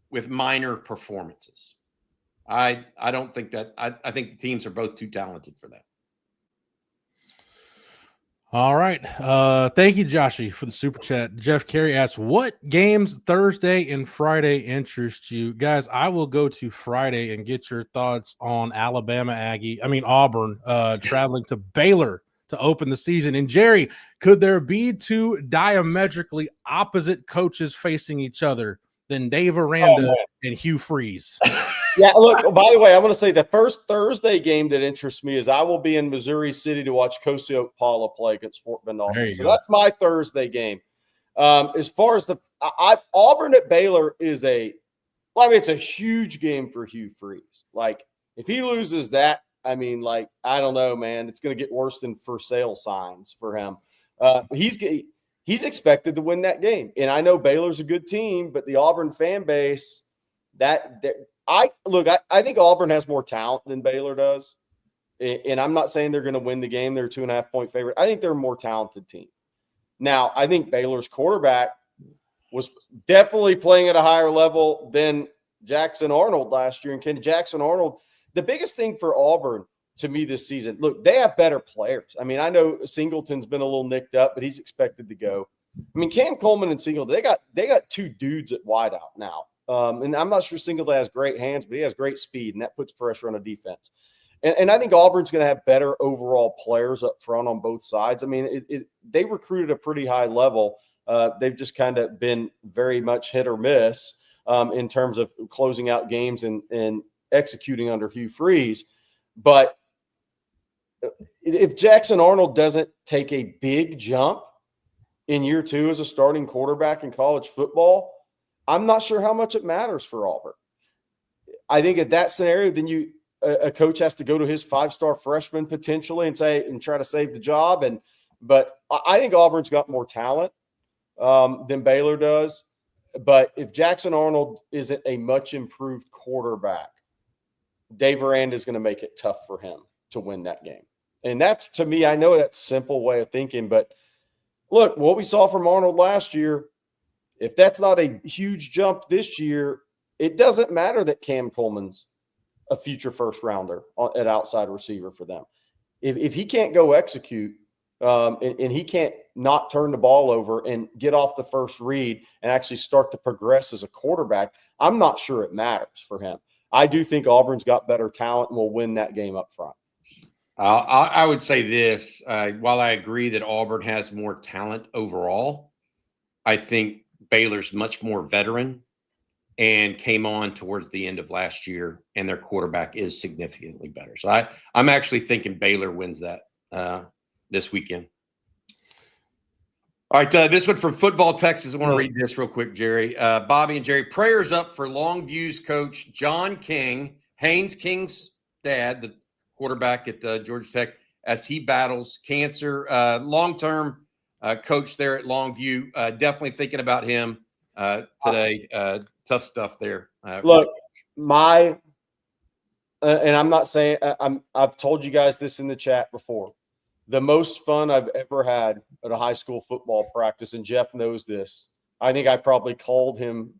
with minor performances. I don't think that. I think the teams are both too talented for that. All right. Thank you, Joshy, for the super chat. Jeff Carey asks, what games Thursday and Friday interest you? Guys, I will go to Friday and get your thoughts on Auburn traveling to Baylor to open the season. And Jerry, could there be two diametrically opposite coaches facing each other than Dave Aranda and Hugh Freeze? Yeah, look, by the way, I want to say the first Thursday game that interests me is I will be in Missouri City to watch Kosi Okpala play against Fort Bend Austin. So that's my Thursday game. As far as Auburn at Baylor it's a huge game for Hugh Freeze. Like, if he loses that, I don't know, man. It's going to get worse than for sale signs for him. He's expected to win that game. And I know Baylor's a good team, but the Auburn fan base, I think Auburn has more talent than Baylor does. And I'm not saying they're going to win the game. They're a 2.5-point favorite. I think they're a more talented team. Now, I think Baylor's quarterback was definitely playing at a higher level than Jackson Arnold last year. And Ken Jackson Arnold, the biggest thing for Auburn to me this season, look, they have better players. I mean, I know Singleton's been a little nicked up, but he's expected to go. I mean, Cam Coleman and Singleton, they got two dudes at wideout now. And I'm not sure Singleton has great hands, but he has great speed, and that puts pressure on a defense. And I think Auburn's going to have better overall players up front on both sides. I mean, they recruited a pretty high level. They've just kind of been very much hit or miss in terms of closing out games and executing under Hugh Freeze. But if Jackson Arnold doesn't take a big jump in year 2 as a starting quarterback in college football, I'm not sure how much it matters for Auburn. I think at that scenario, then a coach has to go to his 5-star freshman potentially and try to save the job. But I think Auburn's got more talent than Baylor does. But if Jackson Arnold isn't a much improved quarterback, Dave Aranda is going to make it tough for him to win that game. And that's, to me, I know that's a simple way of thinking, but look, what we saw from Arnold last year, if that's not a huge jump this year, it doesn't matter that Cam Coleman's a future first rounder at outside receiver for them. If he can't go execute and he can't not turn the ball over and get off the first read and actually start to progress as a quarterback, I'm not sure it matters for him. I do think Auburn's got better talent and will win that game up front. I would say this, while I agree that Auburn has more talent overall, I think Baylor's much more veteran and came on towards the end of last year, and their quarterback is significantly better. So I'm actually thinking Baylor wins that this weekend. All right, this one from Football Texas. I want to read this real quick, Jerry. Bobby and Jerry, prayers up for Longview's coach John King, Haynes King's dad, the quarterback at Georgia Tech, as he battles cancer. Long-term coach there at Longview. Definitely thinking about him today. Tough stuff there. Look, and I'm not saying I've told you guys this in the chat before. The most fun I've ever had at a high school football practice, and Jeff knows this. I think I probably called him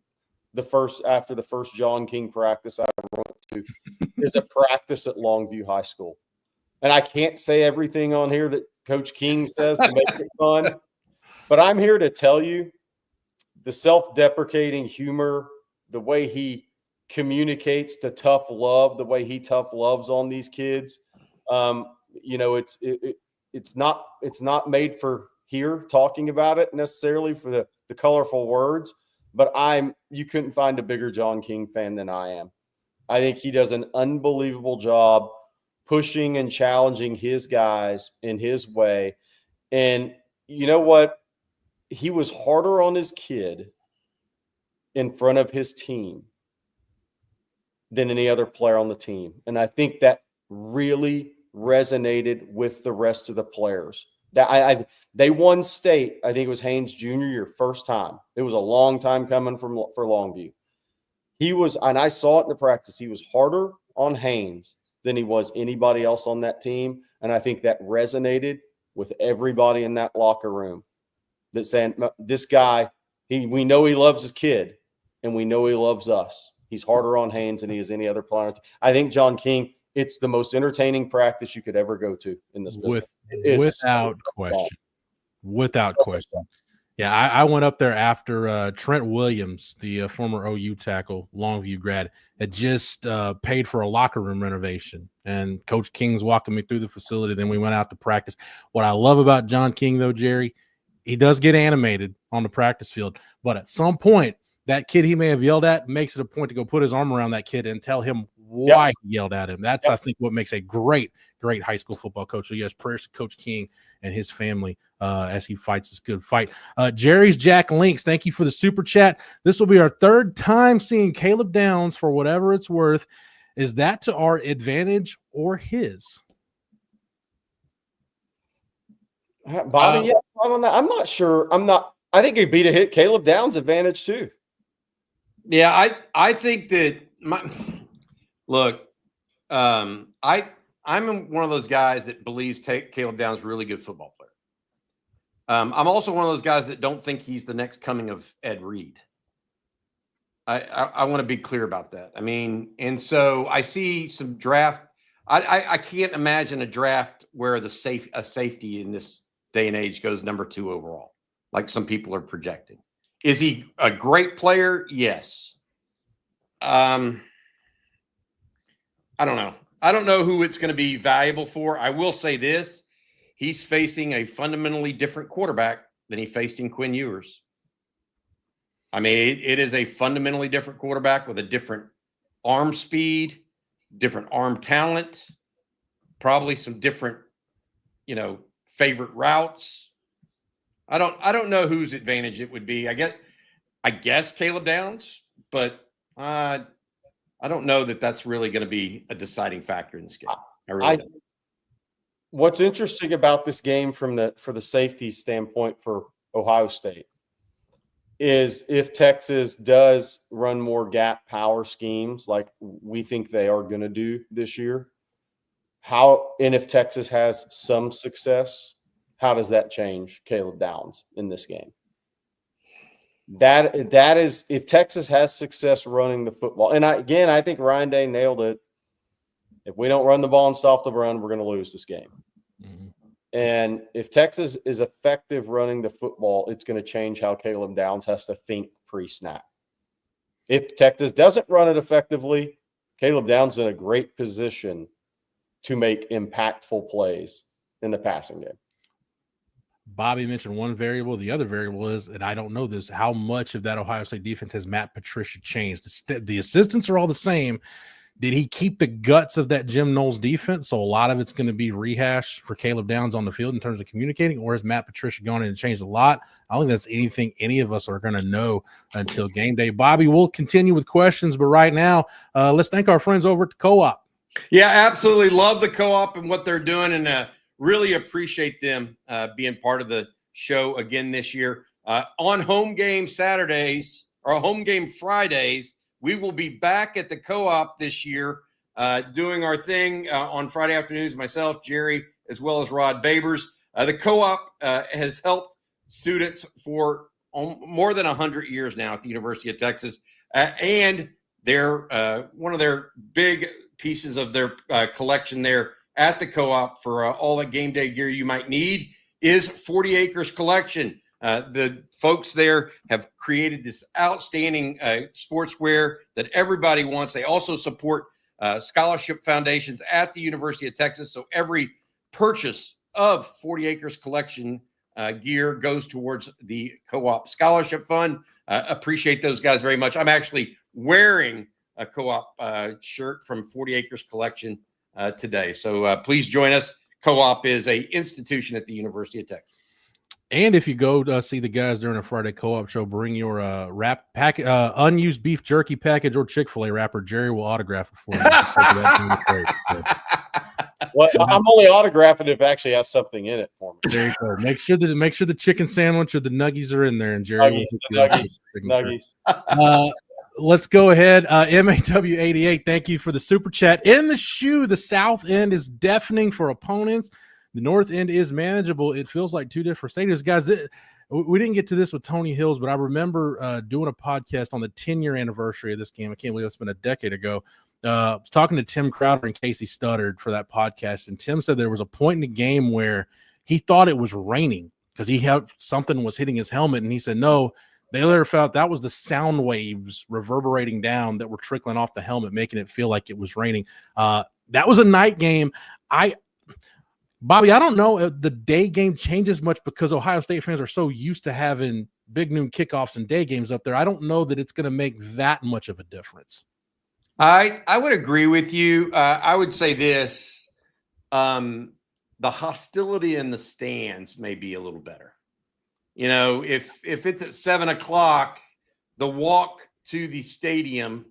after the first John King practice I went to, is a practice at Longview High School. And I can't say everything on here that Coach King says to make it fun, but I'm here to tell you the self-deprecating humor, the way he communicates to tough love, the way he tough loves on these kids. It's not made for here talking about it necessarily for the colorful words, but you couldn't find a bigger John King fan than I am. I think he does an unbelievable job pushing and challenging his guys in his way. And you know what? He was harder on his kid in front of his team than any other player on the team. And I think that really resonated with the rest of the players. They won state. I think it was Haynes' junior year, first time. It was a long time coming for Longview. And I saw it in the practice. He was harder on Haynes than he was anybody else on that team. And I think that resonated with everybody in that locker room. That saying, this guy, we know he loves his kid, and we know he loves us. He's harder on Haynes than he is any other player. I think John King, it's the most entertaining practice you could ever go to in this business. Without question. Without question. Yeah, I went up there after Trent Williams, the former OU tackle, Longview grad, had just paid for a locker room renovation. And Coach King's walking me through the facility. Then we went out to practice. What I love about John King, though, Jerry, he does get animated on the practice field. But at some point, that kid he may have yelled at makes it a point to go put his arm around that kid and tell him why he yelled at him. That's, I think, what makes a great high school football coach. So, yes, prayers to Coach King and his family as he fights this good fight. Jerry's Jack Links, thank you for the super chat. This will be our third time seeing Caleb Downs for whatever it's worth. Is that to our advantage or his? Bobby, on that. I'm not sure. I think he beat a hit Caleb Downs' advantage too. Yeah, I think that I'm one of those guys that believes Caleb Downs is a really good football player. I'm also one of those guys that don't think he's the next coming of Ed Reed. I want to be clear about that. I mean, and so I see some draft. I can't imagine a draft where a safety in this day and age goes number 2 overall, like some people are projecting. Is he a great player? Yes. I don't know. I don't know who it's going to be valuable for. I will say this. He's facing a fundamentally different quarterback than he faced in Quinn Ewers. I mean, it is a fundamentally different quarterback with a different arm speed, different arm talent, probably some different, favorite routes. I don't know whose advantage it would be. I guess Caleb Downs, but I don't know that that's really going to be a deciding factor in this game. I really don't. What's interesting about this game for the safety standpoint for Ohio State is if Texas does run more gap power schemes like we think they are going to do this year, and if Texas has some success, how does that change Caleb Downs in this game? That is, if Texas has success running the football, and I think Ryan Day nailed it. If we don't run the ball and stop the run, we're going to lose this game. Mm-hmm. And if Texas is effective running the football, it's going to change how Caleb Downs has to think pre-snap. If Texas doesn't run it effectively, Caleb Downs is in a great position to make impactful plays in the passing game. Bobby mentioned one variable. The other variable is, and I don't know this, how much of that Ohio State defense has Matt Patricia changed? The assistants are all the same. Did he keep the guts of that Jim Knowles defense? So a lot of it's going to be rehash for Caleb Downs on the field in terms of communicating, or has Matt Patricia gone in and changed a lot? I don't think that's anything any of us are going to know until game day. Bobby, we'll continue with questions, but right now, let's thank our friends over at the Co-op. Yeah, absolutely. Love the Co-op and what they're doing, and really appreciate them being part of the show again this year. On home game Saturdays or home game Fridays, we will be back at the Co-op this year doing our thing on Friday afternoons, myself, Jerry, as well as Rod Babers. The Co-op has helped students for more than 100 years now at the University of Texas. And they're one of their big pieces of their collection there at the Co-op for all the game day gear you might need is 40 Acres Collection. The folks there have created this outstanding sportswear that everybody wants. They also support scholarship foundations at the University of Texas. So every purchase of 40 Acres Collection gear goes towards the Co-op Scholarship Fund. Appreciate those guys very much. I'm actually wearing a Co-op shirt from 40 Acres Collection today. So please join us. Co-op is an institution at the University of Texas. And if you go see the guys during a Friday Co-op show, bring your unused beef jerky package or Chick-fil-A wrapper. Jerry will autograph it for you. Well, I'm only autographing if it actually has something in it for me. There you go. Make sure the chicken sandwich or the nuggies are in there, and Jerry Nuggies. Let's go ahead. MAW88, thank you for the super chat. In the shoe, the south end is deafening for opponents. The north end is manageable. It feels like two different stadiums. Guys, we didn't get to this with Tony Hills, but I remember doing a podcast on the 10-year anniversary of this game. I can't believe it's been a decade ago. I was talking to Tim Crowder and Casey Studdard for that podcast, and Tim said there was a point in the game where he thought it was raining because something was hitting his helmet, and he said, no, they later felt that was the sound waves reverberating down that were trickling off the helmet, making it feel like it was raining. That was a night game. Bobby, I don't know if the day game changes much because Ohio State fans are so used to having big noon kickoffs and day games up there. I don't know that it's going to make that much of a difference. I would agree with you. I would say this. The hostility in the stands may be a little better. If it's at 7:00, the walk to the stadium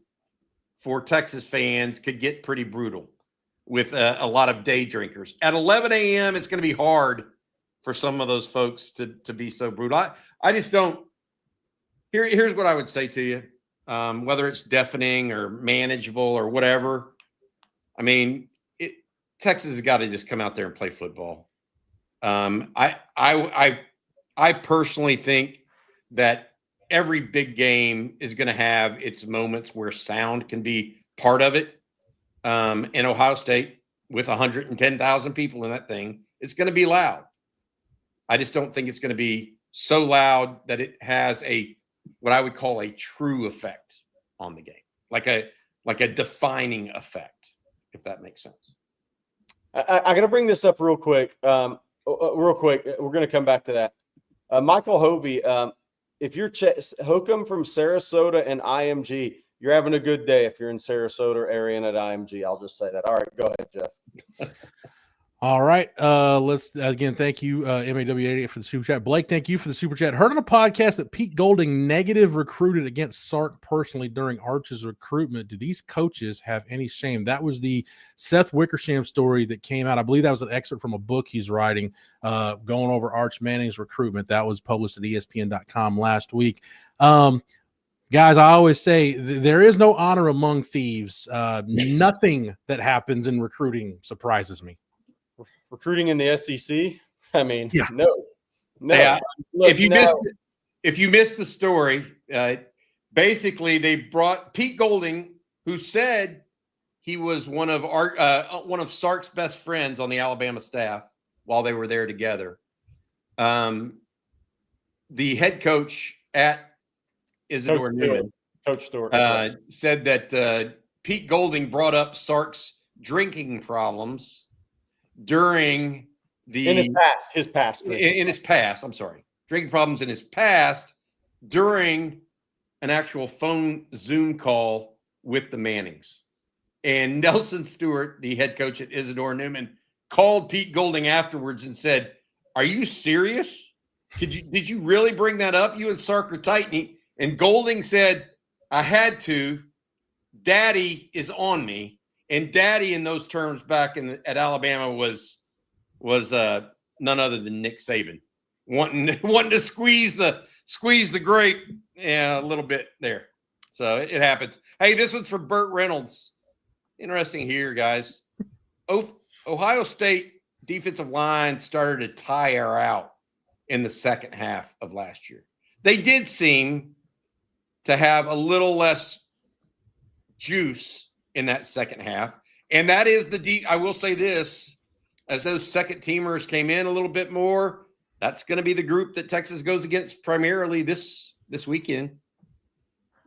for Texas fans could get pretty brutal with a lot of day drinkers. At 11 a.m., it's going to be hard for some of those folks to be so brutal. I just don't. Here's what I would say to you, whether it's deafening or manageable or whatever. I mean, Texas has got to just come out there and play football. I I personally think that every big game is going to have its moments where sound can be part of it. In Ohio State, with 110,000 people in that thing, it's going to be loud. I just don't think it's going to be so loud that it has what I would call a true effect on the game, like a defining effect, if that makes sense. I got to bring this up real quick. We're going to come back to that. Michael Hovey, if you're Hokum from Sarasota and IMG, you're having a good day if you're in Sarasota area and at IMG. I'll just say that. All right, go ahead, Jeff. All right. Let's again thank you, MAW88 for the super chat. Blake, thank you for the super chat. Heard on a podcast that Pete Golding negative recruited against Sark personally during Arch's recruitment. Do these coaches have any shame? That was the Seth Wickersham story that came out. I believe that was an excerpt from a book he's writing, going over Arch Manning's recruitment. That was published at ESPN.com last week. Guys, I always say there is no honor among thieves. Nothing that happens in recruiting surprises me. Recruiting in the SEC? I mean, yeah. No. Yeah. Look, if you missed the story, basically they brought Pete Golding, who said he was one of Sark's best friends on the Alabama staff while they were there together. The head coach at Isidore Newman, Coach Stewart, said that Pete Golding brought up Sark's drinking problems during drinking problems in his past during an actual phone Zoom call with the Mannings. And Nelson Stewart, the head coach at Isidore Newman, called Pete Golding afterwards and said, "Are you serious? Did you really bring that up? You and Sark are tight." And Golding said, "I had to. Daddy is on me." And daddy in those terms back at Alabama was none other than Nick Saban, wanting to squeeze the grape, a little bit there. So it happens. Hey, this one's for Burt Reynolds. Interesting here, guys. Ohio State defensive line started to tire out in the second half of last year. They did seem to have a little less juice in that second half. And that is I will say this, as those second teamers came in a little bit more, that's going to be the group that Texas goes against primarily this weekend.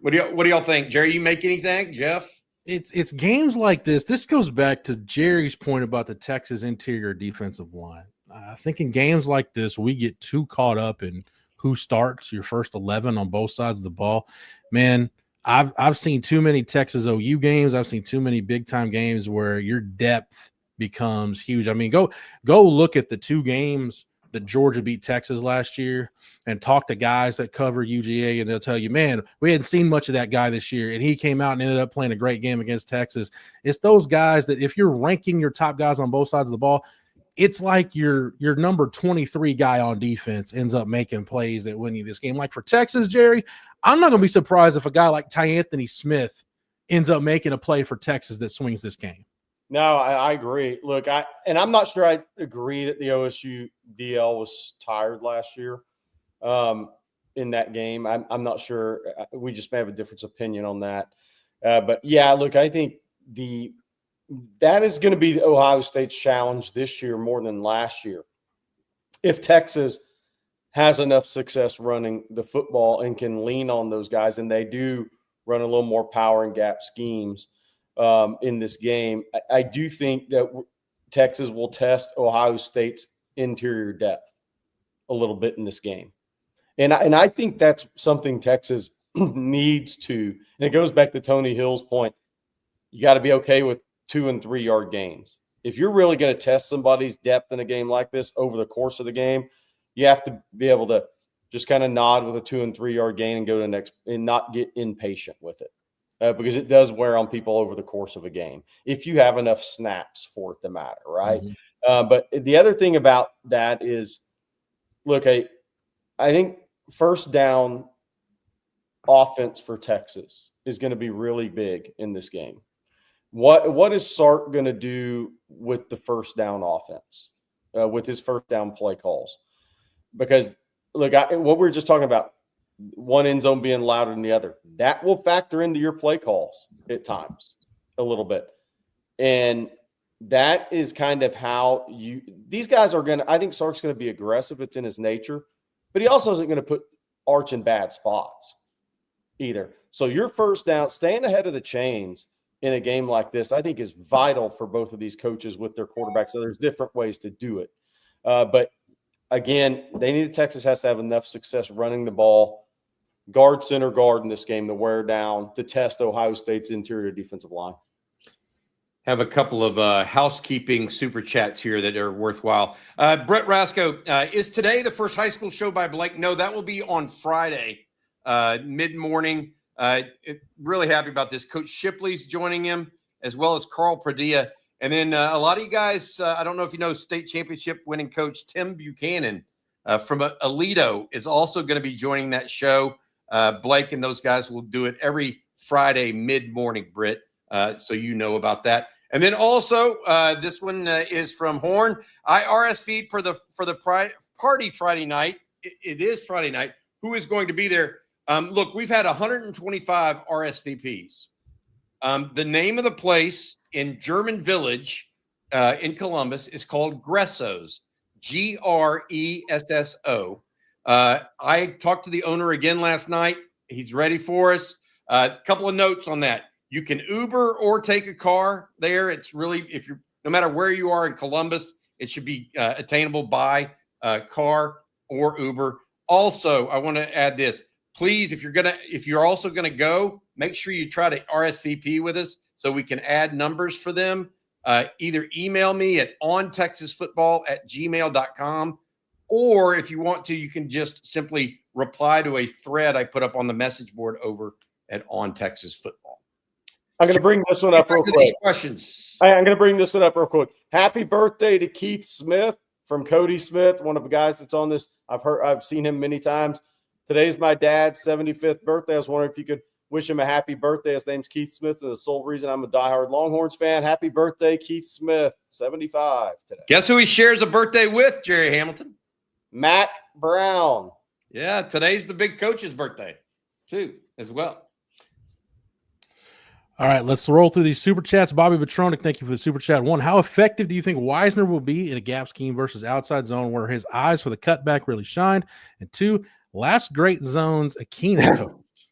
What do y'all think? Jerry, you make anything? Jeff? It's games like this. This goes back to Jerry's point about the Texas interior defensive line. I think in games like this, we get too caught up in who starts your first 11 on both sides of the ball. Man, I've seen too many Texas OU games. I've seen too many big time games where your depth becomes huge. I mean, go look at the two games that Georgia beat Texas last year and talk to guys that cover UGA, and they'll tell you, man, we hadn't seen much of that guy this year, and he came out and ended up playing a great game against Texas. It's those guys that if you're ranking your top guys on both sides of the ball, it's like your number 23 guy on defense ends up making plays that win you this game. Like for Texas, Jerry, I'm not going to be surprised if a guy like Anthony Smith ends up making a play for Texas that swings this game. No, I agree. Look, I'm not sure I agree that the OSU DL was tired last year in that game. I'm not sure. We just may have a different opinion on that. But yeah, look, I think that is going to be the Ohio State's challenge this year more than last year. If Texas has enough success running the football and can lean on those guys, and they do run a little more power and gap schemes in this game, I do think that Texas will test Ohio State's interior depth a little bit in this game. And I think that's something Texas needs to, and it goes back to Tony Hill's point. You got to be okay with 2 and 3 yard gains. If you're really going to test somebody's depth in a game like this over the course of the game, you have to be able to just kind of nod with a 2 and 3 yard gain and go to the next and not get impatient with it because it does wear on people over the course of a game if you have enough snaps for it to matter, right? Mm-hmm. But the other thing about that is, look, I think first down offense for Texas is going to be really big in this game. What is Sark going to do with the first down offense, with his first down play calls? Because look, what we were just talking about, one end zone being louder than the other, that will factor into your play calls at times a little bit. And that is kind of how these guys are going to, I think Sark's going to be aggressive. It's in his nature, but he also isn't going to put Arch in bad spots either. So your first down, staying ahead of the chains in a game like this, I think is vital for both of these coaches with their quarterbacks. So there's different ways to do it. But again, Texas has to have enough success running the ball, guard, center, guard in this game to wear down, to test Ohio State's interior defensive line. Have a couple of housekeeping super chats here that are worthwhile. Brett Rasco, is today the first high school show by Blake? No, that will be on Friday, mid-morning. Really happy about this. Coach Shipley's joining him, as well as Carl Padilla. And then a lot of you guys, I don't know if you know, state championship winning coach Tim Buchanan from Aledo is also going to be joining that show. Blake and those guys will do it every Friday mid-morning, Britt. So you know about that. And then also, this one is from Horn. I RSV'd for the party Friday night. It is Friday night. Who is going to be there? Look, we've had 125 RSVPs. The name of the place in German Village in Columbus is called Gresso's, Gresso. I talked to the owner again last night. He's ready for us. A couple of notes on that. You can Uber or take a car there. It's really, no matter where you are in Columbus, it should be attainable by car or Uber. Also, I want to add this. Please, if you're also going to go, make sure you try to RSVP with us so we can add numbers for them. Either email me at ontexasfootball@gmail.com, or if you want to, you can just simply reply to a thread I put up on the message board over at On Texas Football. I'm going to bring this one up real quick. Questions. I'm going to bring this one up real quick. Happy birthday to Keith Smith from Cody Smith, one of the guys that's on this. I've seen him many times. Today's my dad's 75th birthday. I was wondering if you could wish him a happy birthday. His name's Keith Smith, and the sole reason I'm a diehard Longhorns fan. Happy birthday, Keith Smith, 75 today. Guess who he shares a birthday with, Jerry Hamilton? Mac Brown. Yeah, today's the big coach's birthday, too, as well. All right, let's roll through these super chats. Bobby Petronic, thank you for the super chat. One, how effective do you think Wisner will be in a gap scheme versus outside zone where his eyes for the cutback really shined? And two, last great zones Akina coached.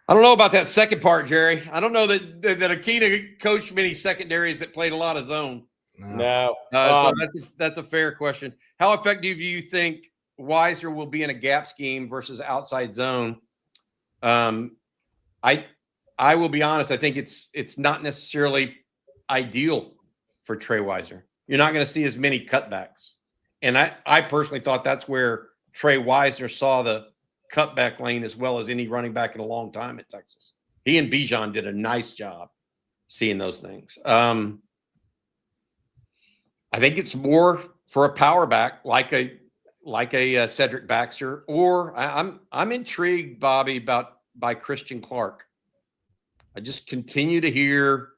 I don't know about that second part, Jerry. I don't know that Akina coached many secondaries that played a lot of zone. No. So that's a fair question. How effective do you think Wisner will be in a gap scheme versus outside zone? I will be honest. I think it's not necessarily ideal for Trey Wisner. You're not going to see as many cutbacks. And I personally thought that's where Trey Wisner saw the cutback lane as well as any running back in a long time at Texas. He and Bijan did a nice job seeing those things. I think it's more for a power back like a Cedric Baxter, or I'm intrigued, Bobby, by Christian Clark. I just continue to hear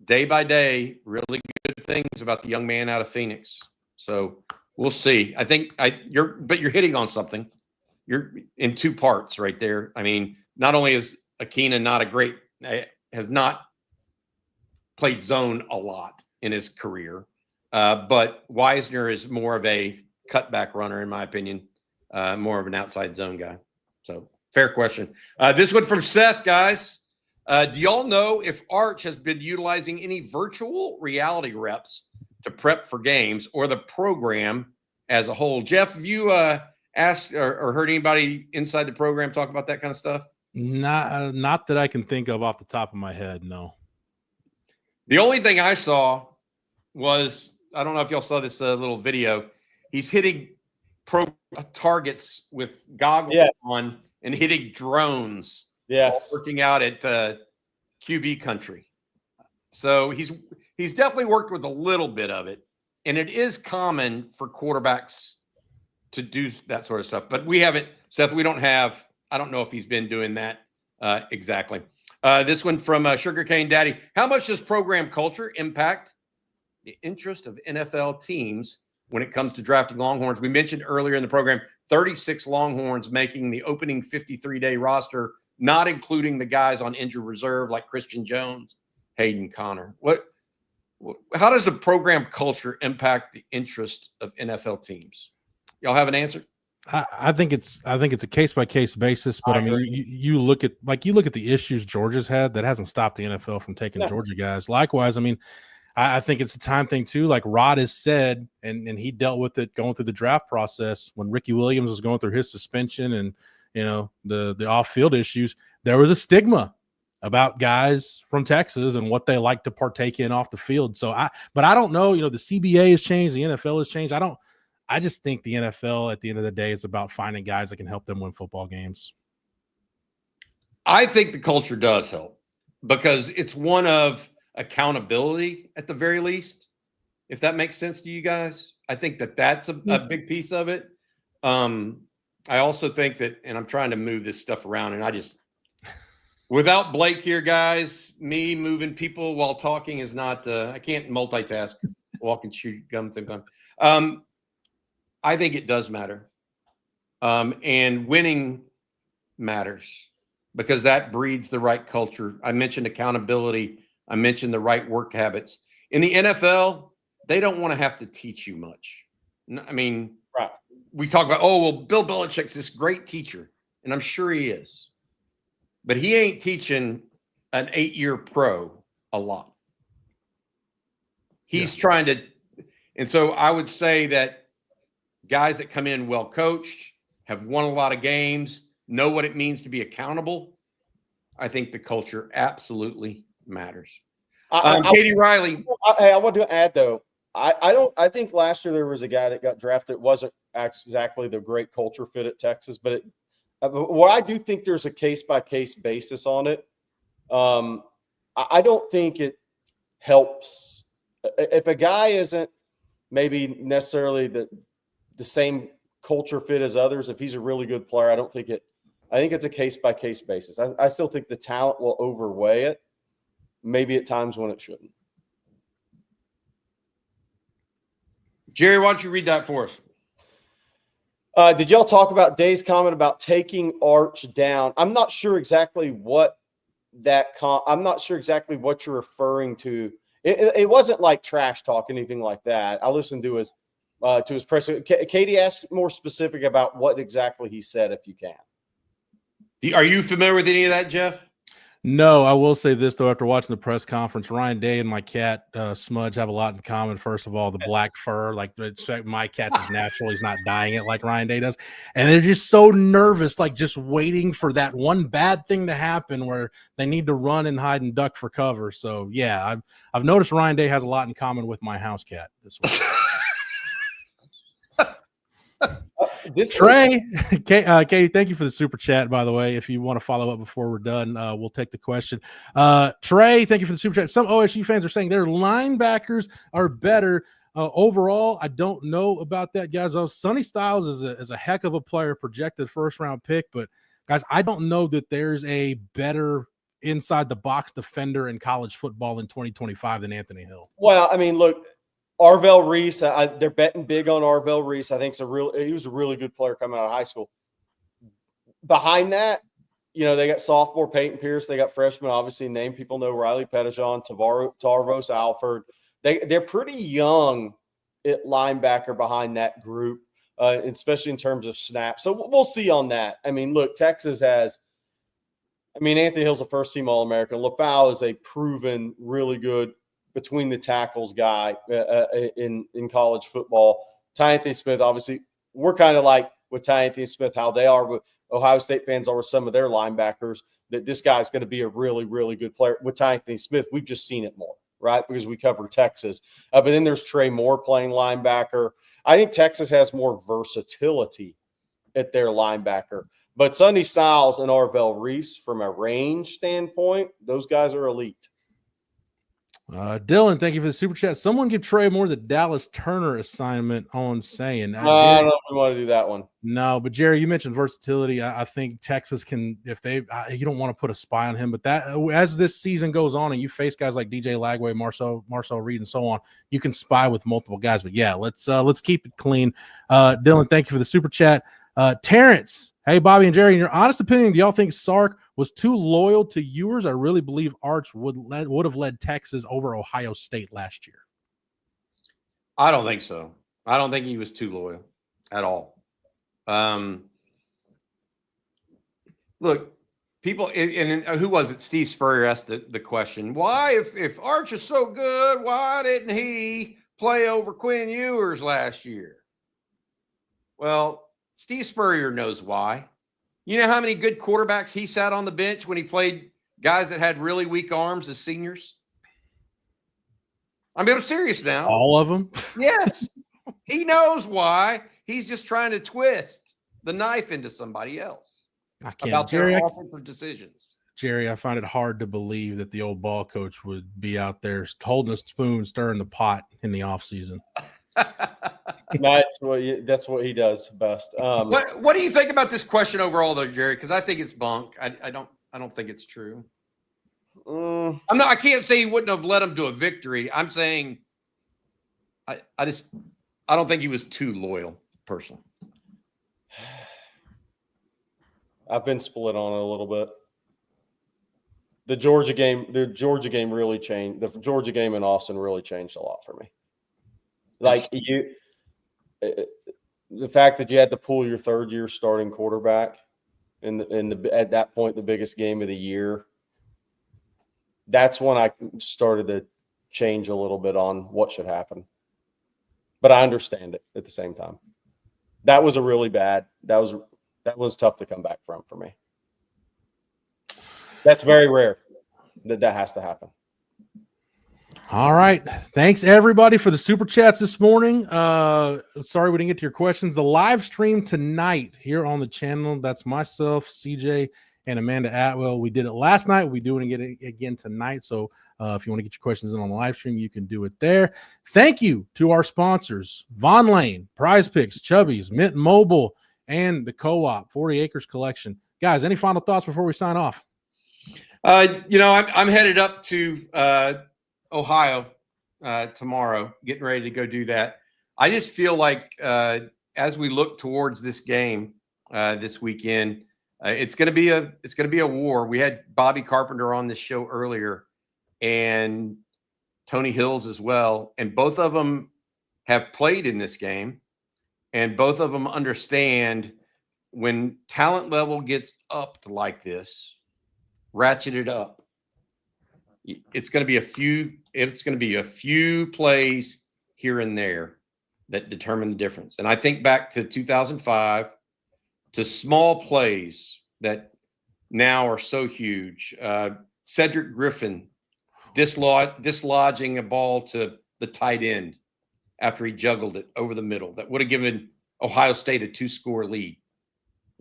day by day really good things about the young man out of Phoenix. So we'll see. I think you're hitting on something. You're in two parts right there. I mean, not only is Akina has not played zone a lot in his career, but Wisner is more of a cutback runner, in my opinion, more of an outside zone guy. So fair question. This one from Seth, guys. Do y'all know if Arch has been utilizing any virtual reality reps to prep for games or the program as a whole? Jeff, have you asked or heard anybody inside the program talk about that kind of stuff? Not that I can think of off the top of my head, no. The only thing I saw was, I don't know if y'all saw this little video. He's hitting targets with goggles on and hitting drones. Yes, working out at QB country. So he's definitely worked with a little bit of it, and it is common for quarterbacks to do that sort of stuff. But we haven't, Seth. We don't have. I don't know if he's been doing that exactly. This one from Sugarcane Daddy. How much does program culture impact the interest of NFL teams when it comes to drafting Longhorns. We mentioned earlier in the program, 36 Longhorns making the opening 53-day roster, not including the guys on injured reserve like Christian Jones, Hayden Connor. How does the program culture impact the interest of NFL teams? Y'all have an answer? I think it's a case by case basis, but I mean, you look at the issues Georgia's had, that hasn't stopped the NFL from taking Georgia guys. Likewise, I mean, I think it's a time thing too. Like Rod has said, and he dealt with it going through the draft process when Ricky Williams was going through his suspension and the off field issues. There was a stigma about guys from Texas and what they like to partake in off the field. So but I don't know. The CBA has changed, the NFL has changed. I just think the NFL at the end of the day is about finding guys that can help them win football games. I think the culture does help because it's one of accountability at the very least, if that makes sense to you guys. I think that's a big piece of it. I also think that, and I'm trying to move this stuff around, and without Blake here, guys, me moving people while talking is not, I can't multitask, walk and shoot gun at the same time. I think it does matter. And winning matters because that breeds the right culture. I mentioned accountability. I mentioned the right work habits. In the NFL, they don't want to have to teach you much. I mean, right. We talk about, Bill Belichick's this great teacher, and I'm sure he is. But he ain't teaching an 8-year pro a lot. He's trying to – and so I would say that guys that come in well coached, have won a lot of games, know what it means to be accountable. I think the culture absolutely matters. Katie Riley. I want to add though. I think last year there was a guy that got drafted. It wasn't exactly the great culture fit at Texas, but I do think there's a case by case basis on it. I don't think it helps if a guy isn't maybe necessarily the same culture fit as others. If he's a really good player, I think it's a case by case basis. I still think the talent will overweigh it, maybe at times when it shouldn't. Jerry, why don't you read that for us? Did y'all talk about Dave's comment about taking Arch down? I'm not sure exactly what I'm not sure exactly what you're referring to. It wasn't like trash talk, anything like that. I listened to his press. Katie asked more specific about what exactly he said, if you can. Are you familiar with any of that, Jeff? No, I will say this, though, after watching the press conference, Ryan Day and my cat, Smudge, have a lot in common. First of all, the black fur, like my cat's is natural. He's not dyeing it like Ryan Day does. And they're just so nervous, like just waiting for that one bad thing to happen where they need to run and hide and duck for cover. So, yeah, I've noticed Ryan Day has a lot in common with my house cat this week. Trey, Katie, thank you for the super chat, by the way. If you want to follow up before we're done, we'll take the question. Trey, thank you for the super chat. Some OSU fans are saying their linebackers are better. Overall, I don't know about that, guys. Sonny Styles is a heck of a player, projected first-round pick. But, guys, I don't know that there's a better inside-the-box defender in college football in 2025 than Anthony Hill. Well, I mean, look, Arvell Reese, they're betting big on Arvell Reese. I think he was a really good player coming out of high school. Behind that, they got sophomore Peyton Pierce. They got freshman, obviously, name people know, Riley Pettijohn, Tarvos Alford. They're pretty young at linebacker behind that group, especially in terms of snaps. So we'll see on that. I mean, look, Texas has – Anthony Hill's a first-team All-American. LaFau is a proven, really good between the tackles guy in college football. Ty Anthony Smith, obviously, we're kind of like with Ty Anthony Smith, how they are with Ohio State fans are with some of their linebackers, that this guy's going to be a really, really good player. With Ty Anthony Smith, we've just seen it more, right? Because we cover Texas. But then there's Trey Moore playing linebacker. I think Texas has more versatility at their linebacker. But Sonny Styles and Arvell Reese, from a range standpoint, those guys are elite. Dylan, thank you for the super chat. Someone give Trey Moore the Dallas Turner assignment on saying. I don't know if we want to do that one. No, but Jerry, you mentioned versatility. I think Texas can, if they, you don't want to put a spy on him, but that as this season goes on and you face guys like DJ Lagway, Marcel Reed, and so on, you can spy with multiple guys. But yeah, let's keep it clean. Dylan, thank you for the super chat. Terrence, hey Bobby and Jerry, in your honest opinion, do y'all think Sark was too loyal to Ewers? I really believe Arch would have led Texas over Ohio State last year. I don't think so. I don't think he was too loyal at all. Look, people, and who was it? Steve Spurrier asked the question, why, if Arch is so good, why didn't he play over Quinn Ewers last year? Well, Steve Spurrier knows why. You know how many good quarterbacks he sat on the bench when he played guys that had really weak arms as seniors? I mean, I'm serious now. All of them? Yes. He knows why. He's just trying to twist the knife into somebody else. I can't. About Jerry, their offensive decisions. Jerry, I find it hard to believe that the old ball coach would be out there holding a spoon, stirring the pot in the offseason. That's what he does best. What do you think about this question overall, though, Jerry? Because I think it's bunk. I don't think it's true. I can't say he wouldn't have led him to a victory. I'm saying I don't think he was too loyal, personally. I've been split on it a little bit. The Georgia game really changed. The Georgia game in Austin really changed a lot for me. Like the fact that you had to pull your third-year starting quarterback at that point, the biggest game of the year. That's when I started to change a little bit on what should happen. But I understand it at the same time. That was a really bad. That was tough to come back from for me. That's very rare that has to happen. All right. Thanks, everybody, for the super chats this morning. Sorry we didn't get to your questions. The live stream tonight here on the channel, that's myself, CJ, and Amanda Atwell. We did it last night. We do it again tonight. So if you want to get your questions in on the live stream, you can do it there. Thank you to our sponsors, Von Lane, Prize Picks, Chubby's, Mint Mobile, and the Co-op, 40 Acres Collection. Guys, any final thoughts before we sign off? I'm headed up to Ohio tomorrow, getting ready to go do that. I just feel like as we look towards this game this weekend, it's going to be a war. We had Bobby Carpenter on this show earlier, and Tony Hills as well, and both of them have played in this game, and both of them understand when talent level gets up like this, ratcheted up. It's going to be a few plays here and there that determine the difference. And I think back to 2005 to small plays that now are so huge. Cedric Griffin dislodging a ball to the tight end after he juggled it over the middle. That would have given Ohio State a 2-score lead,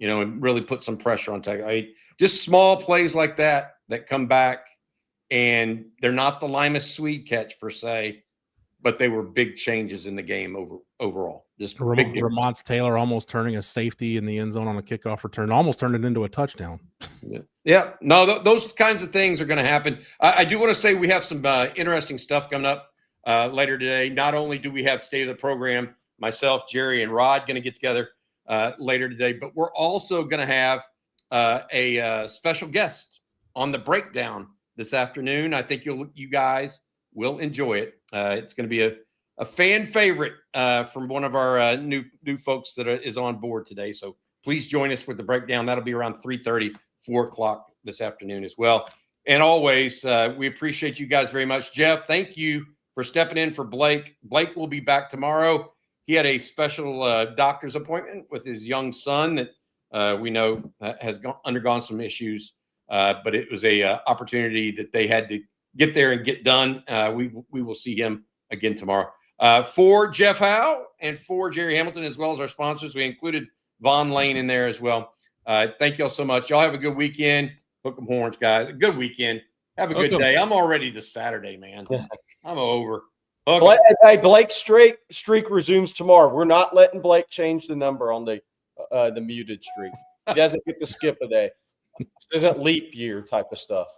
and really put some pressure on Texas. Just small plays like that come back. And they're not the Limas Swede catch per se, but they were big changes in the game overall. Just Ramonce Taylor almost turning a safety in the end zone on a kickoff return, almost turned it into a touchdown. Yeah. No, those kinds of things are going to happen. I do want to say we have some interesting stuff coming up later today. Not only do we have State of the Program, myself, Jerry, and Rod going to get together later today, but we're also going to have a special guest on the breakdown this afternoon. I think you guys will enjoy it. It's going to be a fan favorite from one of our new folks that is on board today. So please join us with the breakdown. That'll be around 3:30, 4 o'clock this afternoon as well. And always, we appreciate you guys very much. Jeff, thank you for stepping in for Blake. Blake will be back tomorrow. He had a special doctor's appointment with his young son that we know has undergone some issues. But it was a opportunity that they had to get there and get done. We will see him again tomorrow. For Jeff Howe and for Jerry Hamilton, as well as our sponsors, we included Von Lane in there as well. Thank you all so much. Y'all have a good weekend. Hook 'em horns, guys. A good weekend. Have a good Hook 'em. day. I'm already to Saturday, man. I'm over. Hook 'em. Blake, hey, Blake's streak resumes tomorrow. We're not letting Blake change the number on the muted streak. He doesn't get to skip a day. This isn't leap year type of stuff.